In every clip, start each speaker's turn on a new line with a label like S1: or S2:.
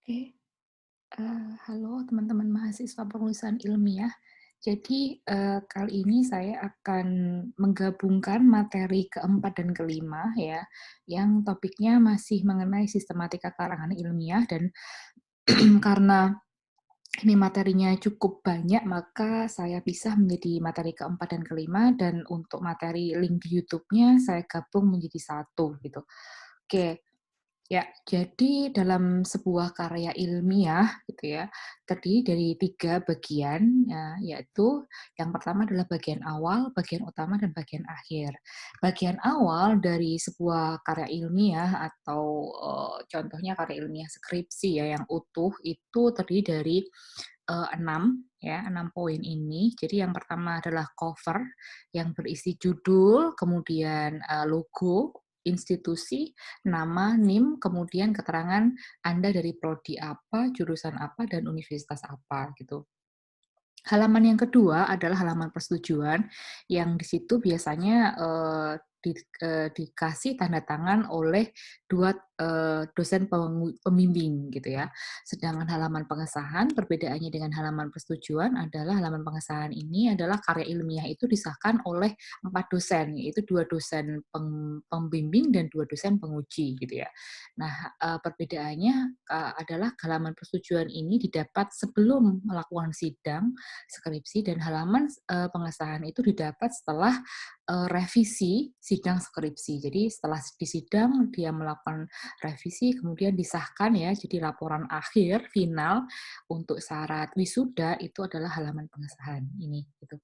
S1: Oke, halo teman-teman mahasiswa penulisan ilmiah. Jadi, kali ini saya akan menggabungkan materi keempat dan kelima ya, yang topiknya masih mengenai sistematika karangan ilmiah dan karena ini materinya cukup banyak, maka saya pisah menjadi materi keempat dan kelima dan untuk materi link di YouTube-nya saya gabung menjadi satu gitu. Oke. Ya, jadi dalam sebuah karya ilmiah gitu ya, terdiri dari 3 bagian, ya, yaitu yang pertama adalah bagian awal, bagian utama, dan bagian akhir. Bagian awal dari sebuah karya ilmiah atau, contohnya karya ilmiah skripsi ya yang utuh itu terdiri dari, 6 ya, 6 poin ini. Jadi yang pertama adalah cover yang berisi judul, kemudian, logo institusi, nama, NIM, kemudian keterangan Anda dari prodi apa, jurusan apa, dan universitas apa, gitu. Halaman yang kedua adalah halaman persetujuan, yang di situ biasanya, dikasih tanda tangan oleh 2 dosen pembimbing gitu ya. Sedangkan halaman pengesahan perbedaannya dengan halaman persetujuan adalah halaman pengesahan ini adalah karya ilmiah itu disahkan oleh 4 dosen, yaitu 2 dosen pembimbing dan 2 dosen penguji gitu ya. Nah, perbedaannya, adalah halaman persetujuan ini didapat sebelum melakukan sidang skripsi dan halaman, pengesahan itu didapat setelah, revisi sidang skripsi. Jadi setelah di sidang dia melakukan revisi kemudian disahkan ya, jadi laporan akhir final untuk syarat wisuda itu adalah halaman pengesahan ini, gitu.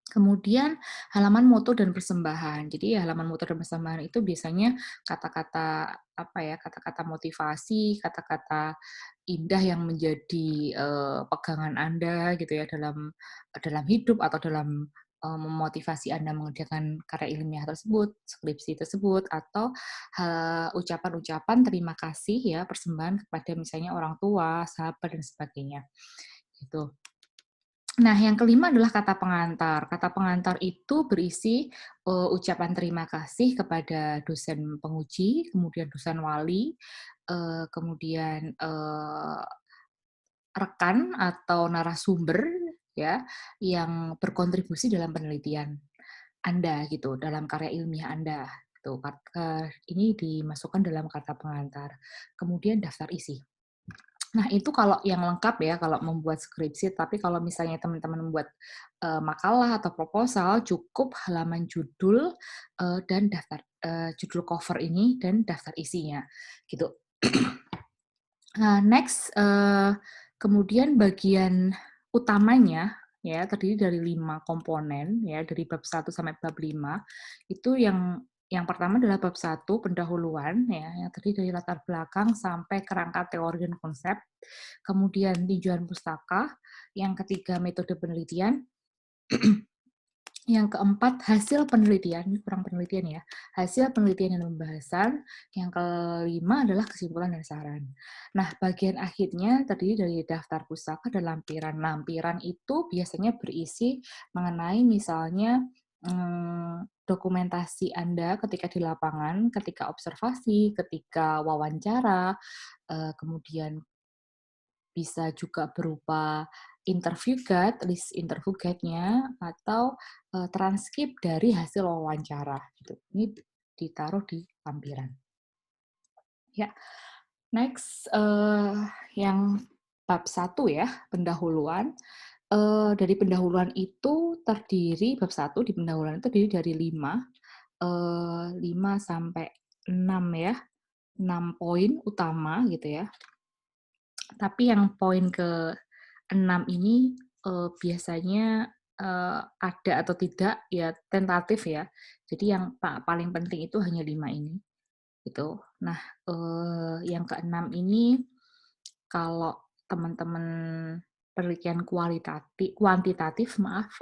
S1: Kemudian halaman moto dan persembahan. Jadi halaman moto dan persembahan itu biasanya kata-kata apa ya, kata-kata motivasi, kata-kata indah yang menjadi, pegangan Anda gitu ya dalam dalam hidup atau dalam, memotivasi Anda mengerjakan karya ilmiah tersebut, skripsi tersebut, atau, ucapan-ucapan terima kasih ya, persembahan kepada misalnya orang tua, sahabat, dan sebagainya, gitu. Nah, yang kelima adalah kata pengantar. Kata pengantar itu berisi, ucapan terima kasih kepada dosen penguji, kemudian dosen wali, kemudian, rekan atau narasumber ya, yang berkontribusi dalam penelitian Anda gitu, dalam karya ilmiah Anda, gitu. Ini dimasukkan dalam kata pengantar. Kemudian daftar isi. Nah, itu kalau yang lengkap ya, kalau membuat skripsi, tapi kalau misalnya teman-teman membuat, makalah atau proposal, cukup halaman judul, dan judul cover ini dan daftar isinya, gitu. Nah, next, kemudian bagian utamanya ya, terdiri dari 5 komponen ya, dari bab 1 sampai bab 5, itu yang pertama adalah bab 1 pendahuluan ya, yang terdiri dari latar belakang sampai kerangka teori dan konsep, kemudian tinjauan pustaka, yang ketiga metode penelitian, yang keempat, hasil penelitian, ini kurang penelitian ya, hasil penelitian dan pembahasan, yang kelima adalah kesimpulan dan saran. Nah, bagian akhirnya terdiri dari daftar pustaka dan lampiran. Lampiran itu biasanya berisi mengenai misalnya, dokumentasi Anda ketika di lapangan, ketika observasi, ketika wawancara, kemudian bisa juga berupa interview guide, list interview guide-nya, atau, transkrip dari hasil wawancara, gitu. Ini ditaruh di lampiran. Ya, next, yang bab 1 ya, pendahuluan. Dari pendahuluan itu terdiri bab 1 di pendahuluan itu terdiri dari 5 sampai 6 ya, 6 poin utama gitu ya. Tapi yang poin ke-6 ini, biasanya, ada atau tidak, ya tentatif ya. Jadi yang paling penting itu hanya 5 ini, gitu. Nah, yang ke-6 ini kalau teman-teman penelitian kuantitatif maaf,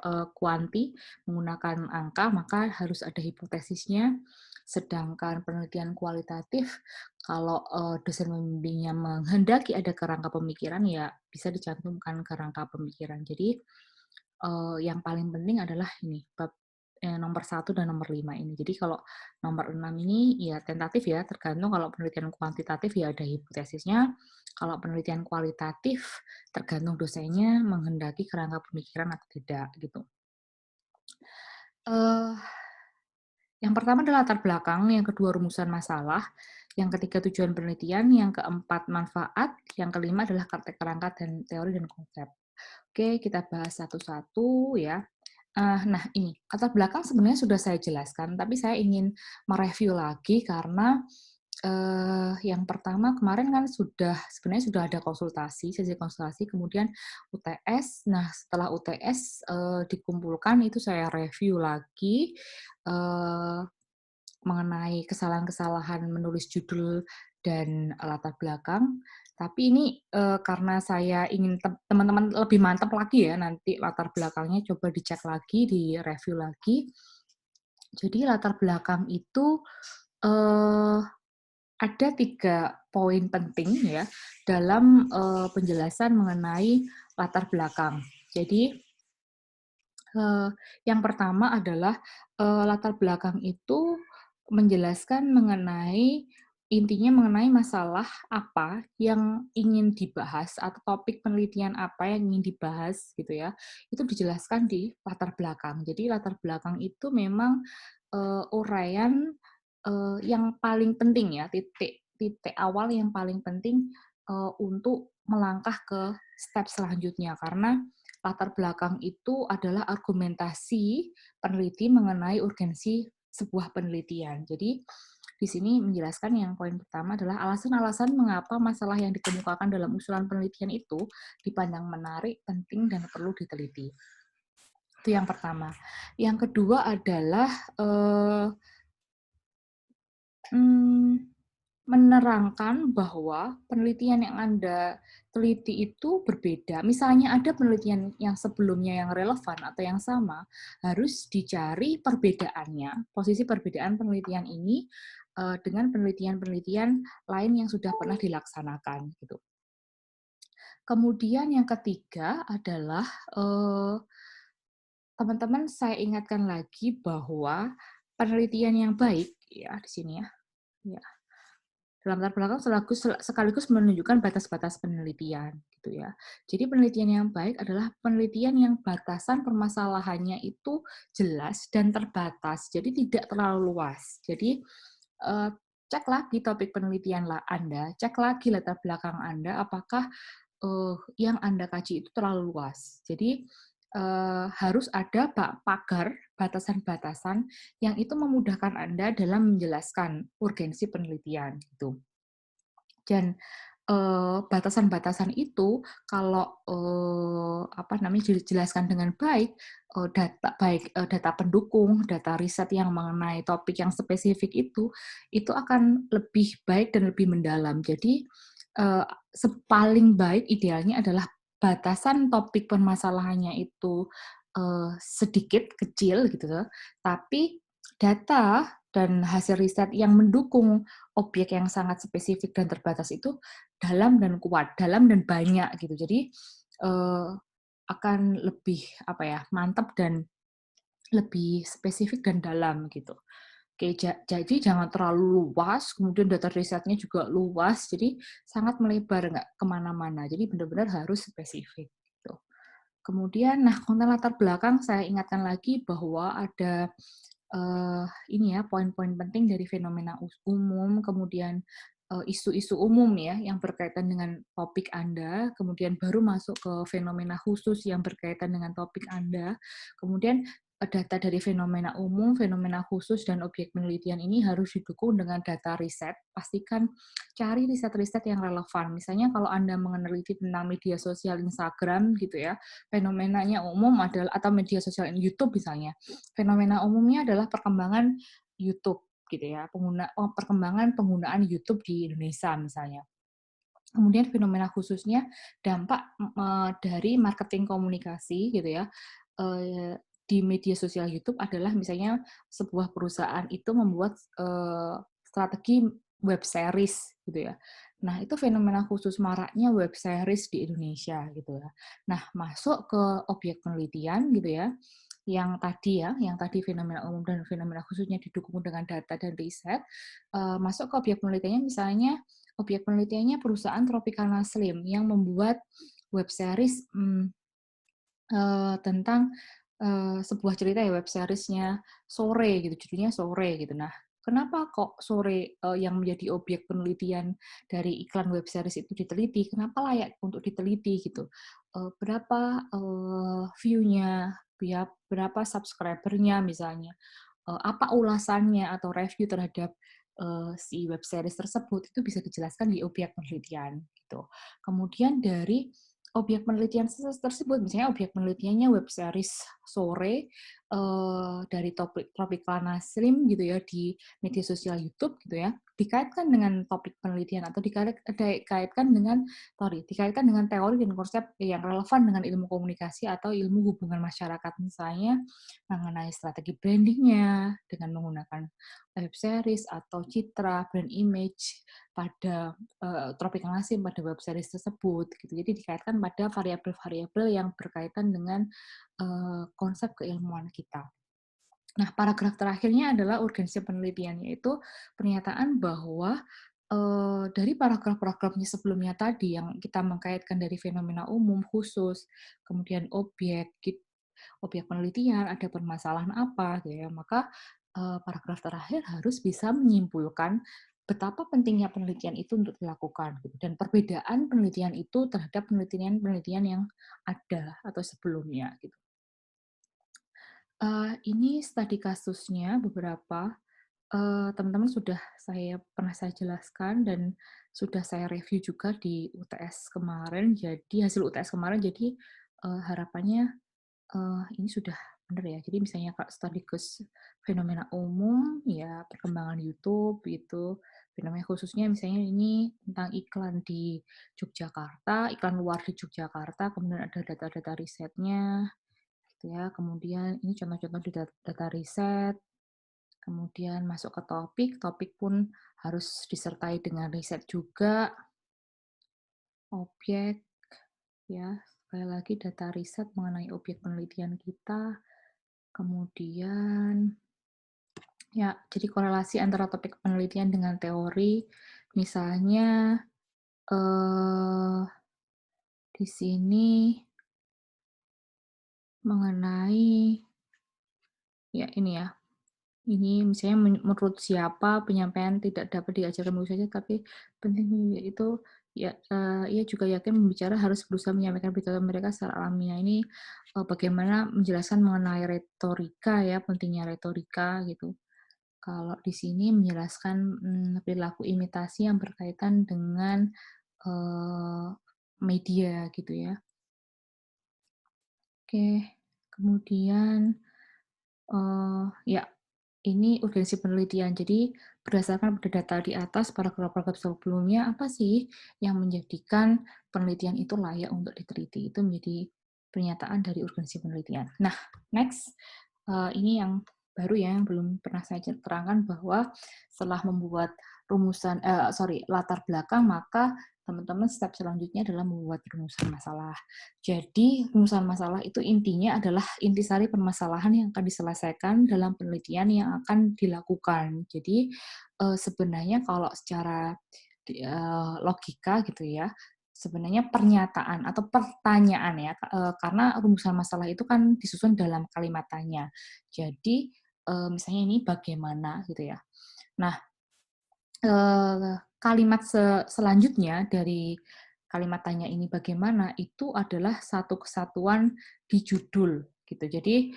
S1: menggunakan angka, maka harus ada hipotesisnya. Sedangkan penelitian kualitatif, kalau, dosen pembimbingnya menghendaki ada kerangka pemikiran, ya bisa dicantumkan kerangka pemikiran. Jadi, yang paling penting adalah ini, bab nomor 1 dan nomor 5 ini. Jadi kalau nomor 6 ini ya tentatif ya, tergantung kalau penelitian kuantitatif ya ada hipotesisnya, kalau penelitian kualitatif tergantung dosennya menghendaki kerangka pemikiran atau tidak gitu. Eee, yang pertama adalah latar belakang, yang kedua rumusan masalah, yang ketiga tujuan penelitian, yang keempat manfaat, yang kelima adalah kerangka dan teori dan konsep. Oke, kita bahas satu-satu ya. Nah ini, latar belakang sebenarnya sudah saya jelaskan, tapi saya ingin mereview lagi karena, yang pertama kemarin kan sebenarnya sudah ada sesi konsultasi, kemudian UTS. Nah, setelah UTS, dikumpulkan itu saya review lagi, eee, mengenai kesalahan-kesalahan menulis judul dan latar belakang. Tapi ini, karena saya ingin teman-teman lebih mantap lagi ya, nanti latar belakangnya coba dicek lagi, direview lagi. Jadi latar belakang itu, eee, ada 3 poin penting ya, dalam, penjelasan mengenai latar belakang. Jadi, yang pertama adalah, latar belakang itu menjelaskan mengenai intinya mengenai masalah apa yang ingin dibahas atau topik penelitian apa yang ingin dibahas gitu ya, itu dijelaskan di latar belakang. Jadi latar belakang itu memang, uraian, yang paling penting ya, titik titik awal yang paling penting, untuk melangkah ke step selanjutnya. Karena latar belakang itu adalah argumentasi peneliti mengenai urgensi sebuah penelitian. Jadi, di sini menjelaskan yang poin pertama adalah alasan-alasan mengapa masalah yang dikemukakan dalam usulan penelitian itu dipandang menarik, penting, dan perlu diteliti. Itu yang pertama. Yang kedua adalah menerangkan bahwa penelitian yang Anda teliti itu berbeda. Misalnya ada penelitian yang sebelumnya yang relevan atau yang sama, harus dicari perbedaannya, posisi perbedaan penelitian ini, dengan penelitian-penelitian lain yang sudah pernah dilaksanakan, gitu. Kemudian yang ketiga adalah, teman-teman saya ingatkan lagi bahwa penelitian yang baik, ya di sini ya, ya. Dalam latar belakang sekaligus menunjukkan batas-batas penelitian, gitu ya. Jadi penelitian yang baik adalah penelitian yang batasan permasalahannya itu jelas dan terbatas, jadi tidak terlalu luas. Jadi, cek lagi topik penelitian Anda, cek lagi latar belakang Anda, apakah yang Anda kaji itu terlalu luas. Jadi, harus ada pagar, batasan-batasan yang itu memudahkan Anda dalam menjelaskan urgensi penelitian, gitu. Dan, batasan-batasan itu kalau, dijelaskan dengan baik, data pendukung, data riset yang mengenai topik yang spesifik itu akan lebih baik dan lebih mendalam. Jadi, paling baik idealnya adalah batasan topik permasalahannya itu, sedikit, kecil gitu, tapi data dan hasil riset yang mendukung objek yang sangat spesifik dan terbatas itu dalam dan kuat, dalam dan banyak gitu. Jadi, akan lebih apa ya, mantap dan lebih spesifik dan dalam gitu. Oke, jadi jangan terlalu luas, kemudian data risetnya juga luas, jadi sangat melebar, nggak kemana-mana. Jadi benar-benar harus spesifik gitu. Kemudian, nah konten latar belakang saya ingatkan lagi bahwa ada ini ya, poin-poin penting dari fenomena umum, kemudian, isu-isu umum ya, yang berkaitan dengan topik Anda, kemudian baru masuk ke fenomena khusus yang berkaitan dengan topik Anda, kemudian, data dari fenomena umum, fenomena khusus, dan objek penelitian ini harus didukung dengan data riset. Pastikan cari riset-riset yang relevan. Misalnya kalau Anda meneliti tentang media sosial Instagram gitu ya, fenomenanya umum adalah atau media sosial YouTube misalnya, fenomena umumnya adalah perkembangan YouTube gitu ya, perkembangan penggunaan YouTube di Indonesia misalnya. Kemudian fenomena khususnya dampak dari marketing komunikasi gitu ya, di media sosial YouTube adalah misalnya sebuah perusahaan itu membuat, strategi web series gitu ya. Nah, itu fenomena khusus maraknya web series di Indonesia gitu ya. Nah, masuk ke objek penelitian gitu ya, yang tadi fenomena umum dan fenomena khususnya didukung dengan data dan riset, masuk ke objek penelitiannya misalnya objek penelitiannya perusahaan Tropicana Slim yang membuat web series, tentang, sebuah cerita ya, web series-nya Sore gitu, judulnya Sore gitu. Nah, kenapa kok Sore, yang menjadi objek penelitian dari iklan web series itu diteliti, kenapa layak untuk diteliti gitu, berapa, view-nya, berapa subscriber-nya misalnya, apa ulasannya atau review terhadap, si web series tersebut, itu bisa dijelaskan di objek penelitian gitu. Kemudian dari objek penelitian tersebut, misalnya objek penelitiannya web series Sore, dari topik Tropicana Slim gitu ya, di media sosial YouTube gitu ya, dikaitkan dengan topik penelitian atau dikaitkan dengan teori dan konsep yang relevan dengan ilmu komunikasi atau ilmu hubungan masyarakat. Misalnya mengenai strategi branding-nya dengan menggunakan web series atau citra, brand image pada Tropicana Slim pada web series tersebut gitu. Jadi dikaitkan pada variabel-variabel yang berkaitan dengan konsep keilmuan kita. Nah, paragraf terakhirnya adalah urgensi penelitian, yaitu pernyataan bahwa dari paragraf-paragrafnya sebelumnya tadi yang kita mengkaitkan dari fenomena umum, khusus, kemudian objek penelitian, ada permasalahan apa, gitu ya. Maka paragraf terakhir harus bisa menyimpulkan betapa pentingnya penelitian itu untuk dilakukan, gitu. Dan perbedaan penelitian itu terhadap penelitian-penelitian yang ada atau sebelumnya, gitu. Ini studi kasusnya beberapa, teman-teman pernah saya jelaskan dan sudah saya review juga di UTS kemarin. Jadi hasil UTS kemarin, jadi harapannya ini sudah benar ya. Jadi misalnya Kak stadikus fenomena umum, ya perkembangan YouTube gitu, fenomena khususnya misalnya ini tentang iklan di Yogyakarta, iklan luar di Yogyakarta, kemudian ada data-data risetnya gitu ya. Kemudian ini contoh-contoh di data riset, kemudian masuk ke topik, topik pun harus disertai dengan riset juga, objek, ya, sekali lagi data riset mengenai objek penelitian kita, kemudian ya, jadi korelasi antara topik penelitian dengan teori, misalnya eh, di sini mengenai ya ini ya, ini misalnya menurut siapa penyampaian tidak dapat diajarkan begitu saja, tapi penting itu ya, ia juga yakin pembicara harus berusaha menyampaikan berita mereka secara alamiah. Ini bagaimana menjelaskan mengenai retorika ya, pentingnya retorika gitu. Kalau di sini menjelaskan perilaku imitasi yang berkaitan dengan eh, media gitu ya. Oke, kemudian ya, ini urgensi penelitian. Jadi, berdasarkan pada data di atas, paragraf-paragraf sebelumnya, apa sih yang menjadikan penelitian itu layak untuk diteliti? Itu menjadi pernyataan dari urgensi penelitian. Nah, next, ini yang baru ya, yang belum pernah saya terangkan bahwa setelah membuat latar belakang, maka teman-teman step selanjutnya adalah membuat rumusan masalah. Jadi, rumusan masalah itu intinya adalah intisari permasalahan yang akan diselesaikan dalam penelitian yang akan dilakukan. Jadi, sebenarnya kalau secara logika gitu ya, sebenarnya pernyataan atau pertanyaan ya, karena rumusan masalah itu kan disusun dalam kalimat tanya. Jadi, misalnya ini bagaimana gitu ya. Nah, kalimat selanjutnya dari kalimat tanya ini bagaimana, itu adalah satu kesatuan di judul, gitu. Jadi,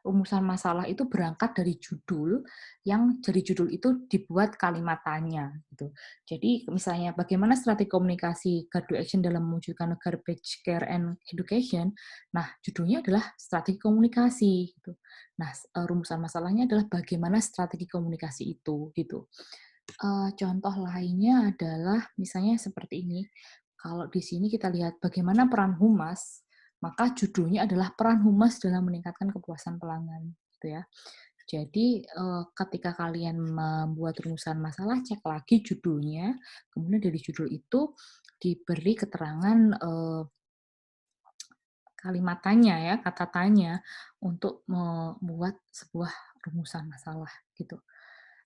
S1: rumusan masalah itu berangkat dari judul, yang dari judul itu dibuat kalimat tanya, gitu. Jadi, misalnya bagaimana strategi komunikasi Gardu Action dalam mewujudkan garbage care and education, nah judulnya adalah strategi komunikasi, gitu. Nah, rumusan masalahnya adalah bagaimana strategi komunikasi itu, gitu. Contoh lainnya adalah misalnya seperti ini, kalau di sini kita lihat bagaimana peran humas, maka judulnya adalah peran humas dalam meningkatkan kepuasan pelanggan, gitu ya. Jadi, ketika kalian membuat rumusan masalah, cek lagi judulnya, kemudian dari judul itu diberi keterangan, kalimat tanya ya, kata tanya untuk membuat sebuah rumusan masalah gitu.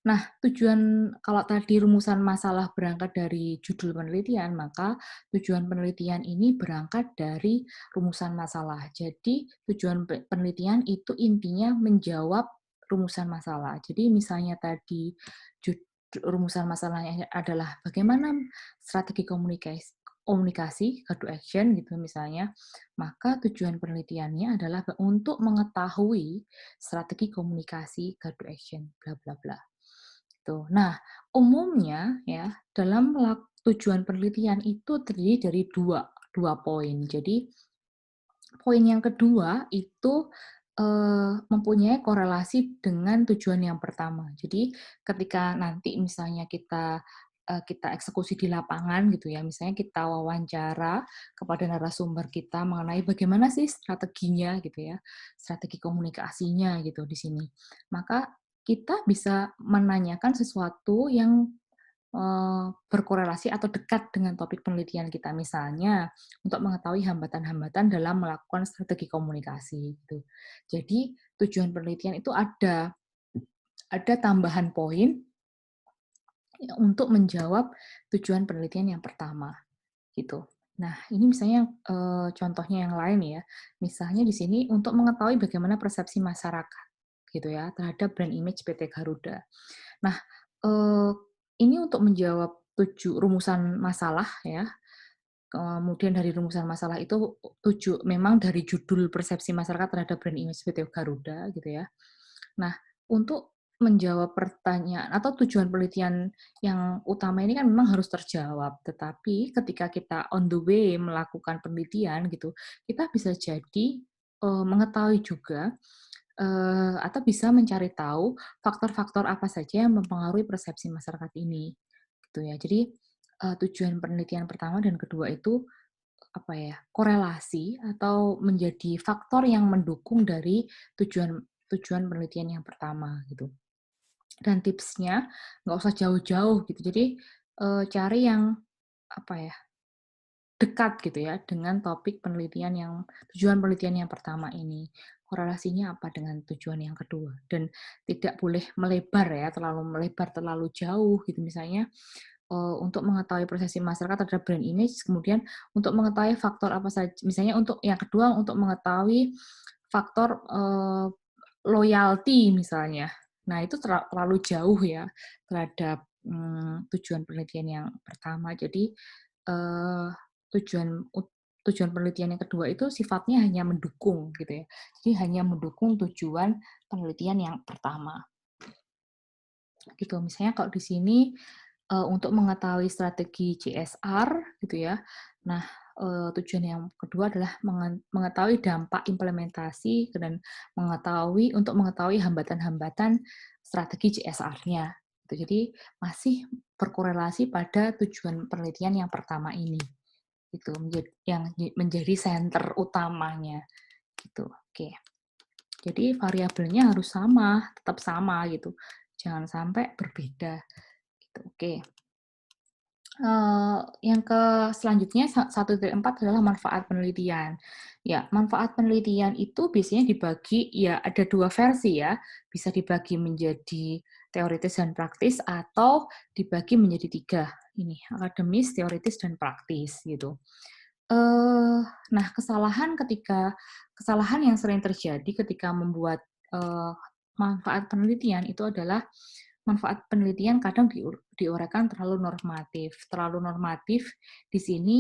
S1: Nah, tujuan kalau tadi rumusan masalah berangkat dari judul penelitian, maka tujuan penelitian ini berangkat dari rumusan masalah. Jadi, tujuan penelitian itu intinya menjawab rumusan masalah. Jadi, misalnya tadi rumusan masalahnya adalah bagaimana strategi komunikasi, call to action gitu misalnya, maka tujuan penelitiannya adalah untuk mengetahui strategi komunikasi, call to action, bla bla bla. Tuh. Nah, umumnya ya dalam tujuan penelitian itu terdiri dari dua poin. Jadi poin yang kedua itu mempunyai korelasi dengan tujuan yang pertama. Jadi ketika nanti misalnya kita eksekusi di lapangan gitu ya, misalnya kita wawancara kepada narasumber kita mengenai bagaimana sih strateginya gitu ya, strategi komunikasinya gitu di sini. Maka kita bisa menanyakan sesuatu yang berkorelasi atau dekat dengan topik penelitian kita. Misalnya, untuk mengetahui hambatan-hambatan dalam melakukan strategi komunikasi, gitu. Jadi, tujuan penelitian itu ada tambahan poin ya, untuk menjawab tujuan penelitian yang pertama, gitu. Nah, ini misalnya, contohnya yang lain ya. Misalnya di sini untuk mengetahui bagaimana persepsi masyarakat, gitu ya, terhadap brand image PT Garuda. Nah, eee, ini untuk menjawab rumusan masalah ya, kemudian dari rumusan masalah itu memang dari judul persepsi masyarakat terhadap brand image PT Garuda gitu ya. Nah, untuk menjawab pertanyaan atau tujuan penelitian yang utama ini kan memang harus terjawab, tetapi ketika kita on the way melakukan penelitian gitu, kita bisa jadi, mengetahui juga, atau bisa mencari tahu faktor-faktor apa saja yang mempengaruhi persepsi masyarakat ini, gitu ya. Jadi, tujuan penelitian pertama dan kedua itu, apa ya, korelasi atau menjadi faktor yang mendukung dari tujuan tujuan penelitian yang pertama, gitu. Dan tipsnya nggak usah jauh-jauh gitu. Jadi, cari yang, apa ya, dekat gitu ya dengan topik penelitian tujuan penelitian yang pertama ini. Korelasinya apa dengan tujuan yang kedua, dan tidak boleh melebar ya, terlalu melebar, terlalu jauh gitu. Misalnya, untuk mengetahui persepsi masyarakat terhadap brand image, kemudian untuk mengetahui faktor apa saja misalnya untuk yang kedua untuk mengetahui faktor, loyalty misalnya. Nah, itu terlalu jauh ya terhadap, tujuan penelitian yang pertama. Jadi, eee, tujuan tujuan penelitian yang kedua itu sifatnya hanya mendukung gitu ya. Jadi hanya mendukung tujuan penelitian yang pertama, gitu. Misalnya kalau di sini, untuk mengetahui strategi CSR gitu ya. Nah, tujuan yang kedua adalah mengetahui dampak implementasi dan untuk mengetahui hambatan-hambatan strategi CSR-nya, gitu. Jadi masih berkorelasi pada tujuan penelitian yang pertama ini, gitu, yang menjadi center utamanya, gitu. Oke. Jadi variabelnya harus sama, tetap sama gitu, jangan sampai berbeda, gitu. Oke. Yang selanjutnya 1.4 adalah manfaat penelitian. Ya, manfaat penelitian itu biasanya dibagi ya ada 2 versi ya, bisa dibagi menjadi teoritis dan praktis atau dibagi menjadi 3 ini, akademis, teoritis, dan praktis gitu. Nah kesalahan yang sering terjadi ketika membuat, manfaat penelitian itu adalah manfaat penelitian kadang diuraikan terlalu normatif. Terlalu normatif di sini,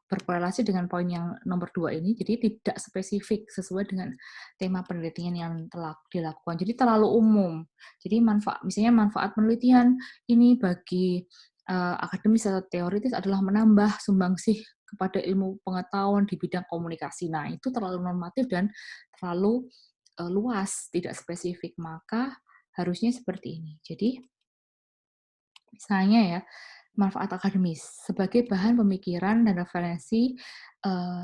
S1: berkorelasi dengan poin yang nomor 2 ini, jadi tidak spesifik sesuai dengan tema penelitian yang telah dilakukan. Jadi terlalu umum. Jadi misalnya manfaat penelitian ini bagi, akademis atau teoritis adalah menambah sumbangsih kepada ilmu pengetahuan di bidang komunikasi. Nah, itu terlalu normatif dan terlalu, luas, tidak spesifik. Maka harusnya seperti ini. Jadi, misalnya ya, manfaat akademis sebagai bahan pemikiran dan referensi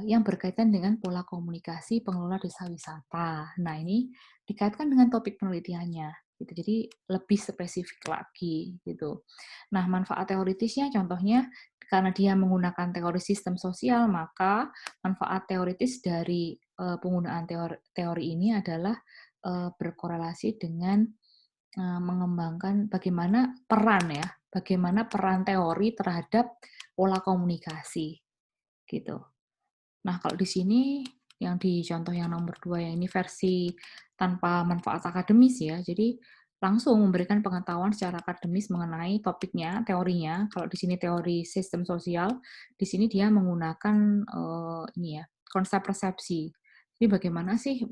S1: yang berkaitan dengan pola komunikasi pengelola desa wisata. Nah, ini dikaitkan dengan topik penelitiannya, gitu. Jadi lebih spesifik lagi, gitu. Nah, manfaat teoritisnya contohnya Karena dia menggunakan teori sistem sosial, maka manfaat teoritis dari penggunaan teori ini adalah berkorelasi dengan mengembangkan bagaimana peran teori terhadap pola komunikasi, gitu. Nah, kalau di sini yang di contoh yang nomor 2 yang ini versi tanpa manfaat akademis ya. Jadi langsung memberikan pengetahuan secara akademis mengenai topiknya, teorinya. Kalau di sini teori sistem sosial, di sini dia menggunakan ini ya, konsep persepsi. Jadi bagaimana sih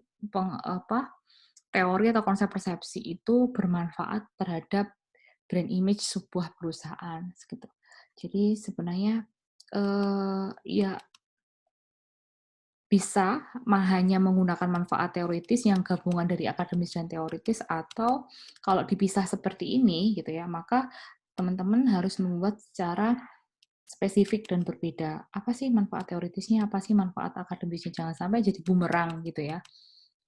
S1: teori atau konsep persepsi itu bermanfaat terhadap brand image sebuah perusahaan gitu. Jadi sebenarnya ya bisa hanya menggunakan manfaat teoritis yang gabungan dari akademis dan teoritis, atau kalau dipisah seperti ini gitu ya, maka teman-teman harus membuat secara spesifik dan berbeda. Apa sih manfaat teoritisnya, apa sih manfaat akademisnya, jangan sampai jadi bumerang gitu ya.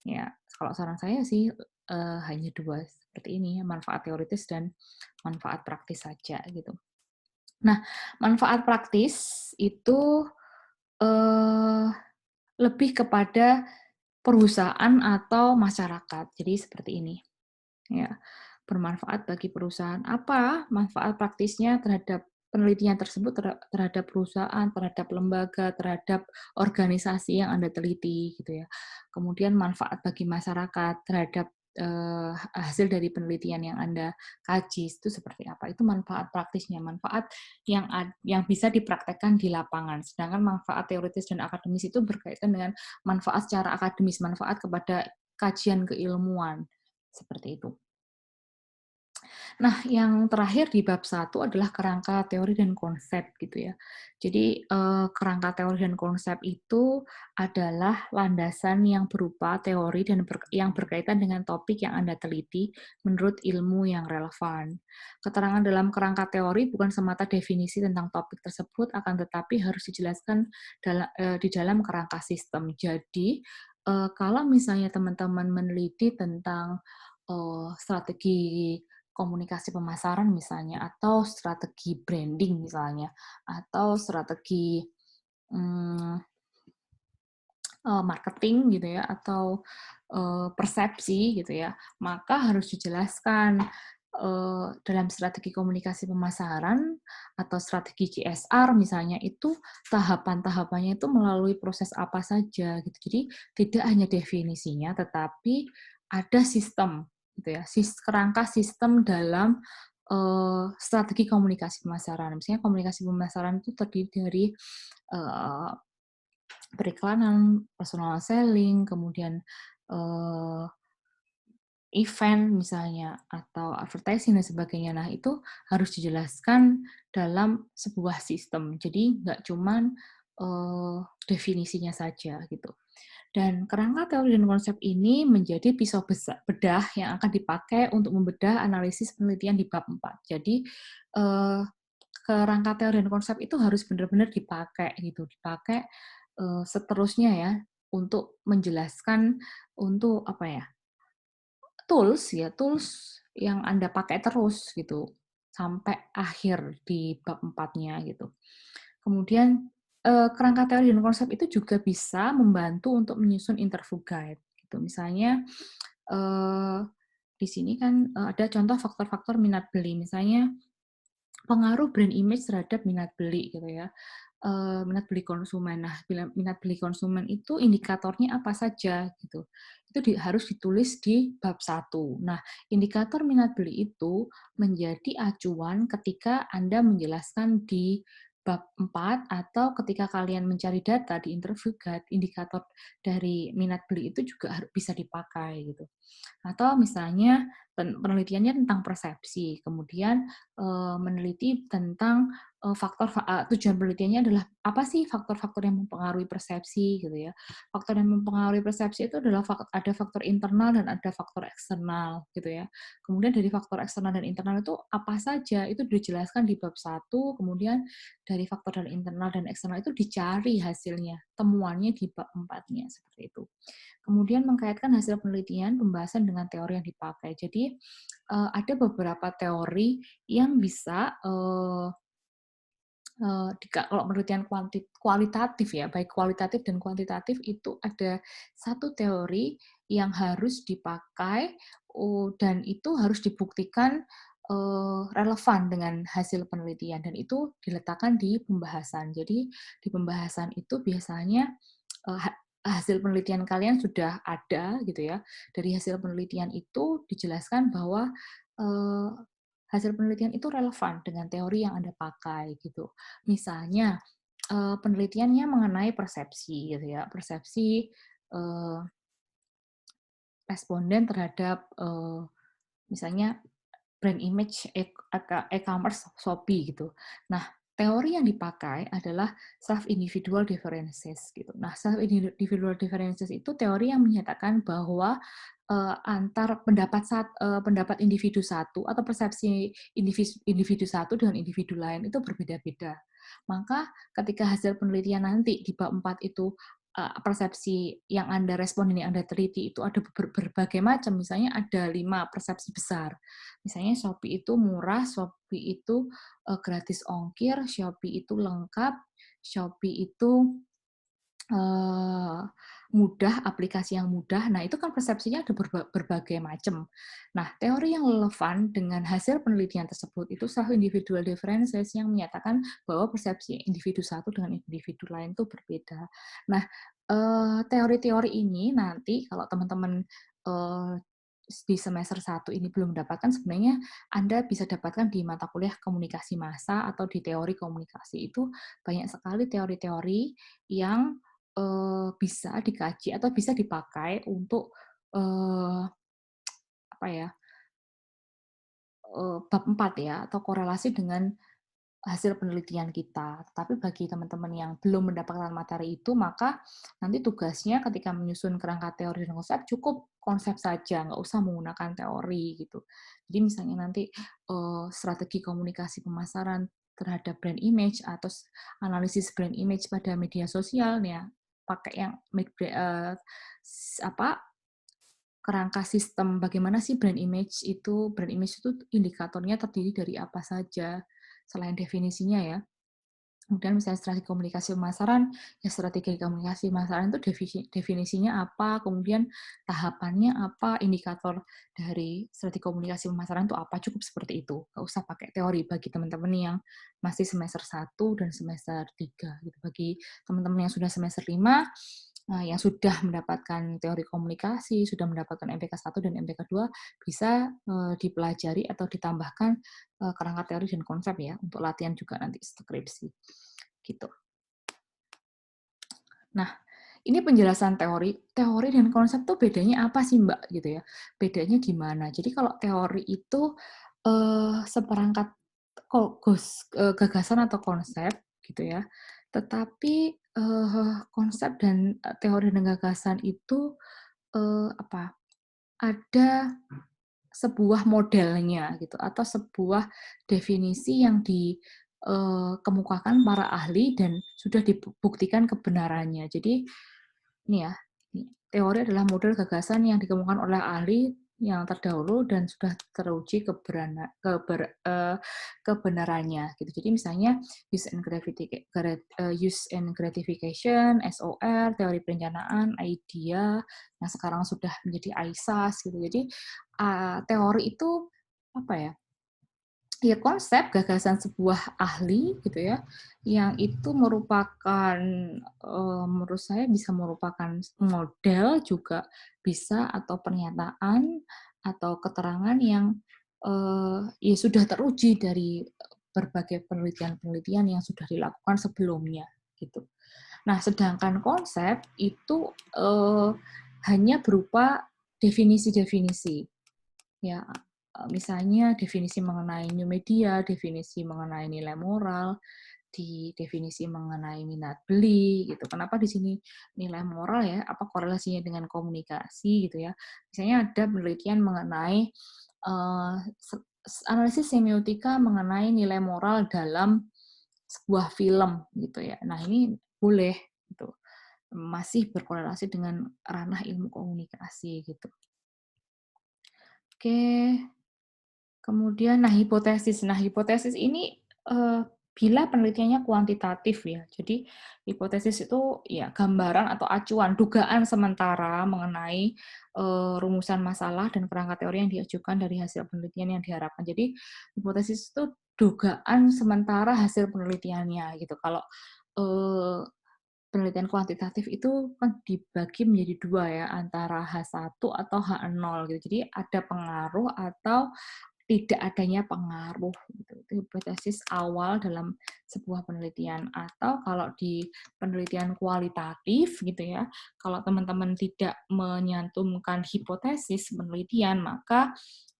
S1: Ya, kalau saran saya sih hanya dua seperti ini, manfaat teoritis dan manfaat praktis saja gitu. Nah, manfaat praktis itu eh, lebih kepada perusahaan atau masyarakat. Jadi seperti ini. Ya, bermanfaat bagi perusahaan. Apa manfaat praktisnya terhadap penelitian tersebut terhadap perusahaan, terhadap lembaga, terhadap organisasi yang Anda teliti gitu ya. Kemudian manfaat bagi masyarakat terhadap hasil dari penelitian yang Anda kaji itu seperti apa? Itu manfaat praktisnya, manfaat yang bisa dipraktekkan di lapangan. Sedangkan manfaat teoritis dan akademis itu berkaitan dengan manfaat secara akademis, manfaat kepada kajian keilmuan seperti itu. Nah, yang terakhir di bab 1 adalah kerangka teori dan konsep gitu ya. Jadi kerangka teori dan konsep itu adalah landasan yang berupa teori dan yang berkaitan dengan topik yang Anda teliti menurut ilmu yang relevan. Keterangan dalam kerangka teori bukan semata definisi tentang topik tersebut, akan tetapi harus dijelaskan di dalam kerangka sistem. Jadi kalau misalnya teman-teman meneliti tentang strategi komunikasi pemasaran misalnya, atau strategi branding misalnya, atau strategi marketing gitu ya, atau persepsi gitu ya, maka harus dijelaskan dalam strategi komunikasi pemasaran atau strategi CSR misalnya, itu tahapan-tahapannya itu melalui proses apa saja gitu. Jadi tidak hanya definisinya, tetapi ada sistem gitu ya, kerangka sistem dalam strategi komunikasi pemasaran. Misalnya komunikasi pemasaran itu terdiri dari uh, periklanan, personal selling, kemudian uh, event misalnya, atau advertising dan sebagainya. Nah, itu harus dijelaskan dalam sebuah sistem. Jadi nggak cuman definisinya saja gitu. Dan kerangka teori dan konsep ini menjadi pisau bedah yang akan dipakai untuk membedah analisis penelitian di bab 4. Jadi kerangka teori dan konsep itu harus benar-benar dipakai gitu, dipakai seterusnya ya, untuk menjelaskan, untuk apa ya, tools yang Anda pakai terus gitu, sampai akhir di bab 4-nya gitu. Kemudian kerangka teori dan konsep itu juga bisa membantu untuk menyusun interview guide gitu. Misalnya di sini kan ada contoh faktor-faktor minat beli, misalnya pengaruh brand image terhadap minat beli gitu ya. Minat beli konsumen. Nah, minat beli konsumen itu indikatornya apa saja gitu. Itu harus ditulis di bab 1. Nah, indikator minat beli itu menjadi acuan ketika Anda menjelaskan di bab 4, atau ketika kalian mencari data di interview guide, indikator dari minat beli itu juga bisa dipakai gitu. Atau misalnya penelitiannya tentang persepsi, kemudian meneliti tentang tujuan penelitiannya adalah apa sih faktor-faktor yang mempengaruhi persepsi gitu ya. Faktor yang mempengaruhi persepsi itu adalah ada faktor internal dan ada faktor eksternal gitu ya. Kemudian dari faktor eksternal dan internal itu apa saja, itu dijelaskan di bab 1, kemudian dari faktor dan internal dan eksternal itu dicari hasilnya, temuannya di bab 4-nya seperti itu. Kemudian mengkaitkan hasil penelitian, pembahasan dengan teori yang dipakai. Jadi ada beberapa teori yang bisa Kalau penelitian kualitatif ya, baik kualitatif dan kuantitatif itu ada satu teori yang harus dipakai, dan itu harus dibuktikan, relevan dengan hasil penelitian dan itu diletakkan di pembahasan. Jadi di pembahasan itu biasanya, hasil penelitian kalian sudah ada gitu ya, dari hasil penelitian itu dijelaskan bahwa, eee, hasil penelitian itu relevan dengan teori yang Anda pakai gitu. Misalnya, penelitiannya mengenai persepsi gitu ya, persepsi, eee, responden terhadap, misalnya brand image e-commerce Shopee gitu. Nah, teori yang dipakai adalah self individual differences gitu. Nah, self individual differences itu teori yang menyatakan bahwa, antar pendapat individu satu atau persepsi individu satu dengan individu lain itu berbeda-beda. Maka ketika hasil penelitian nanti di bab 4 itu, persepsi yang Anda respon ini Anda teliti itu ada berbagai macam, misalnya ada 5 persepsi besar. Misalnya Shopee itu murah, Shopee itu, gratis ongkir, Shopee itu lengkap, Shopee itu, eee, mudah, aplikasi yang mudah. Nah, itu kan persepsinya ada berbagai macam. Nah, teori yang relevan dengan hasil penelitian tersebut itu self individual differences yang menyatakan bahwa persepsi individu satu dengan individu lain itu berbeda. Nah, teori-teori ini nanti kalau teman-teman, eee, di semester 1 ini belum mendapatkan, sebenarnya Anda bisa dapatkan di mata kuliah komunikasi massa atau di teori komunikasi. Itu banyak sekali teori-teori yang, bisa dikaji atau bisa dipakai untuk, apa ya, bab 4 ya, atau korelasi dengan hasil penelitian kita. Tapi bagi teman-teman yang belum mendapatkan materi itu, maka nanti tugasnya ketika menyusun kerangka teori dan konsep, cukup konsep saja, nggak usah menggunakan teori gitu. Jadi misalnya nanti strategi komunikasi pemasaran terhadap brand image atau analisis brand image pada media sosial, ya pakai yang apa kerangka sistem bagaimana sih brand image itu indikatornya terdiri dari apa saja, selain definisinya ya. Kemudian misalnya strategi komunikasi pemasaran, ya strategi komunikasi pemasaran itu definisinya apa, kemudian tahapannya apa, indikator dari strategi komunikasi pemasaran itu apa, cukup seperti itu. Nggak usah pakai teori bagi teman-teman yang masih semester 1 dan semester 3 gitu. Bagi teman-teman yang sudah semester 5, yang sudah mendapatkan teori komunikasi, sudah mendapatkan MPK 1 dan MPK 2, bisa, dipelajari atau ditambahkan, kerangka teori dan konsep ya, untuk latihan juga nanti skripsi, gitu. Nah, ini penjelasan teori. Teori dan konsep tuh bedanya apa sih, Mbak? Gitu ya. Bedanya gimana? Jadi kalau teori itu, seperangkat gagasan atau konsep gitu ya. Tetapi, konsep dan, teori dan gagasan itu, apa, ada sebuah modelnya gitu atau sebuah definisi yang kemukakan para ahli dan sudah dibuktikan kebenarannya. Jadi ini ya, teori adalah model gagasan yang dikemukakan oleh ahli yang terdahulu dan sudah teruji kebenarannya gitu. Jadi misalnya use and gratification, SOR, teori perencanaan, IDEA yang sekarang sudah menjadi ISAS gitu. Jadi teori itu apa ya? Ya konsep gagasan sebuah ahli gitu ya, yang itu merupakan, menurut saya bisa merupakan model juga bisa atau pernyataan atau keterangan yang, ya sudah teruji dari berbagai penelitian-penelitian yang sudah dilakukan sebelumnya gitu. Nah, sedangkan konsep itu, hanya berupa definisi-definisi. Ya, misalnya definisi mengenai new media, definisi mengenai nilai moral, definisi mengenai minat beli gitu. Kenapa di sini nilai moral ya, apa korelasinya dengan komunikasi gitu ya. Misalnya ada penelitian mengenai, eee, analisis semiotika mengenai nilai moral dalam sebuah film gitu ya. Nah, ini boleh gitu, masih berkorelasi dengan ranah ilmu komunikasi gitu. Oke. Kemudian, nah hipotesis. Nah hipotesis ini, bila penelitiannya kuantitatif ya. Jadi hipotesis itu ya gambaran atau acuan, dugaan sementara mengenai rumusan masalah dan kerangka teori yang diajukan dari hasil penelitian yang diharapkan. Jadi hipotesis itu dugaan sementara hasil penelitiannya gitu. Kalau penelitian kuantitatif itu kan dibagi menjadi dua ya, antara H1 atau H0 gitu. Jadi ada pengaruh atau tidak adanya pengaruh gitu. Itu hipotesis awal dalam sebuah penelitian. Atau kalau di penelitian kualitatif gitu ya, kalau teman-teman tidak menyantumkan hipotesis penelitian, maka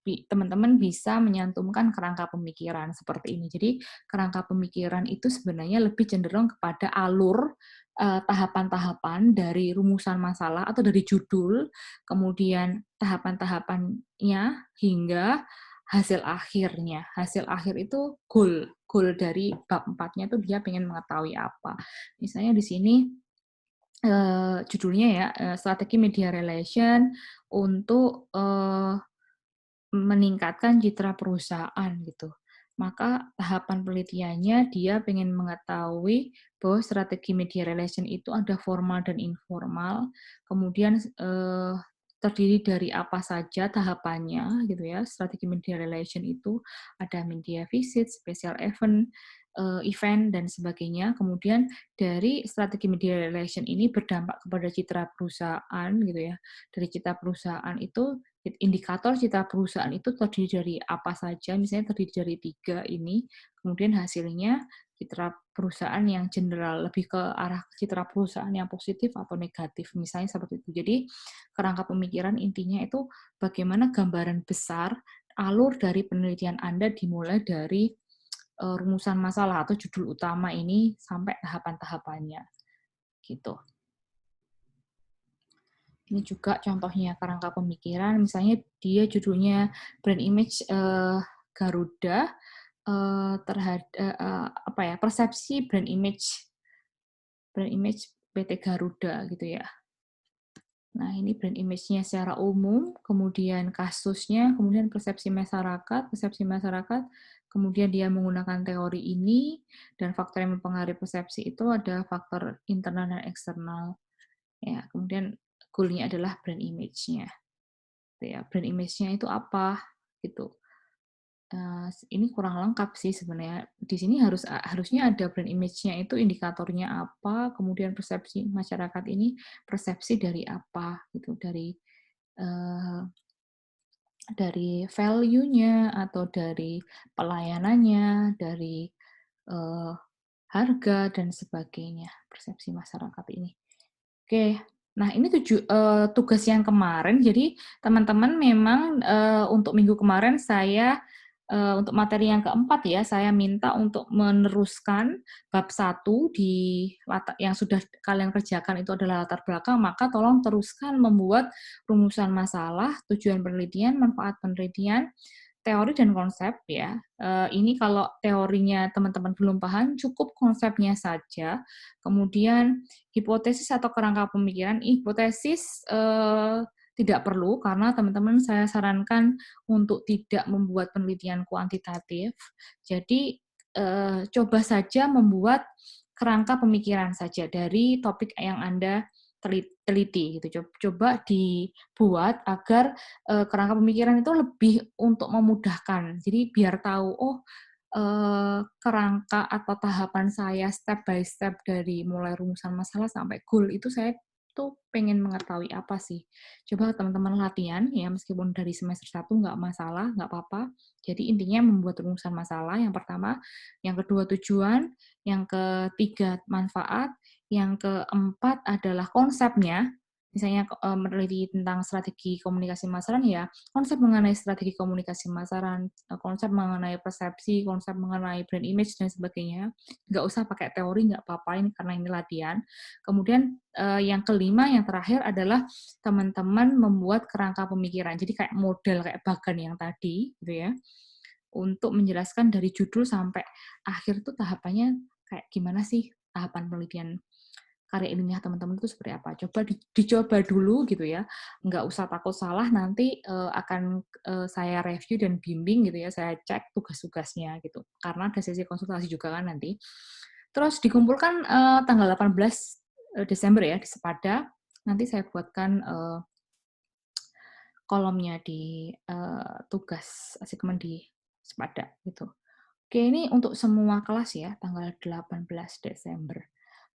S1: teman-teman bisa menyantumkan kerangka pemikiran seperti ini. Jadi kerangka pemikiran itu sebenarnya lebih cenderung kepada alur tahapan-tahapan dari rumusan masalah atau dari judul, kemudian tahapan-tahapannya hingga hasil akhirnya. Hasil akhir itu goal dari bab 4-nya itu dia pengen mengetahui apa. Misalnya di sini judulnya ya, strategi media relation untuk meningkatkan citra perusahaan gitu. Maka tahapan penelitiannya dia pengen mengetahui bahwa strategi media relation itu ada formal dan informal, kemudian terdiri dari apa saja tahapannya gitu ya. Strategi media relation itu ada media visit, special event, event dan sebagainya. Kemudian dari strategi media relation ini berdampak kepada citra perusahaan gitu ya. Dari citra perusahaan itu indikator citra perusahaan itu terdiri dari apa saja, misalnya terdiri dari 3 ini, kemudian hasilnya citra perusahaan yang general, lebih ke arah citra perusahaan yang positif atau negatif, misalnya seperti itu. Jadi kerangka pemikiran intinya itu bagaimana gambaran besar alur dari penelitian Anda dimulai dari rumusan masalah atau judul utama ini sampai tahapan-tahapannya, gitu. Ini juga contohnya kerangka pemikiran, misalnya dia judulnya brand image Garuda terhadap apa ya, persepsi brand image PT Garuda gitu ya. Nah, ini brand image-nya secara umum, kemudian kasusnya, kemudian persepsi masyarakat, kemudian dia menggunakan teori ini, dan faktor yang mempengaruhi persepsi itu ada faktor internal dan eksternal. Ya, kemudian goal-nya adalah brand image-nya. Ya, brand image-nya itu apa gitu. Ini kurang lengkap sih sebenarnya. Di sini harusnya ada brand image-nya itu indikatornya apa, kemudian persepsi masyarakat ini persepsi dari apa gitu, dari value-nya atau dari pelayanannya, dari uh, harga dan sebagainya, persepsi masyarakat ini. Oke, nah ini tugas yang kemarin. Jadi teman-teman memang untuk minggu kemarin saya untuk materi yang keempat ya, saya minta untuk meneruskan bab 1 yang sudah kalian kerjakan itu adalah latar belakang, maka tolong teruskan membuat rumusan masalah, tujuan penelitian, manfaat penelitian, teori dan konsep ya. Ini kalau teorinya teman-teman belum paham, cukup konsepnya saja. Kemudian hipotesis atau kerangka pemikiran, hipotesis tidak perlu karena teman-teman saya sarankan untuk tidak membuat penelitian kuantitatif. Jadi coba saja membuat kerangka pemikiran saja dari topik yang Anda teliti gitu. Coba dibuat agar kerangka pemikiran itu lebih untuk memudahkan. Jadi biar tahu kerangka atau tahapan saya step by step dari mulai rumusan masalah sampai goal itu saya tuh pengen mengetahui apa sih. Coba teman-teman latihan ya, meskipun dari semester 1 nggak masalah, nggak apa-apa. Jadi intinya membuat rumusan masalah yang pertama, yang kedua tujuan, yang ketiga manfaat, yang keempat adalah konsepnya. Misalnya meneliti tentang strategi komunikasi pemasaran ya, konsep mengenai strategi komunikasi pemasaran, konsep mengenai persepsi, konsep mengenai brand image dan sebagainya. Nggak usah pakai teori, nggak apa-apa ini karena ini latihan. Kemudian yang kelima, yang terakhir adalah teman-teman membuat kerangka pemikiran. Jadi kayak model kayak bagan yang tadi, gitu ya, untuk menjelaskan dari judul sampai akhir tuh tahapannya kayak gimana sih tahapan penelitian karya ilmiah teman-teman itu seperti apa. Coba dicoba dulu gitu ya, nggak usah takut salah, nanti akan saya review dan bimbing gitu ya, saya cek tugas-tugasnya gitu. Karena ada sesi konsultasi juga kan nanti. Terus dikumpulkan tanggal 18 Desember ya di Sepada. Nanti saya buatkan kolomnya di tugas assignment di Sepada gitu. Oke, ini untuk semua kelas ya, tanggal 18 Desember.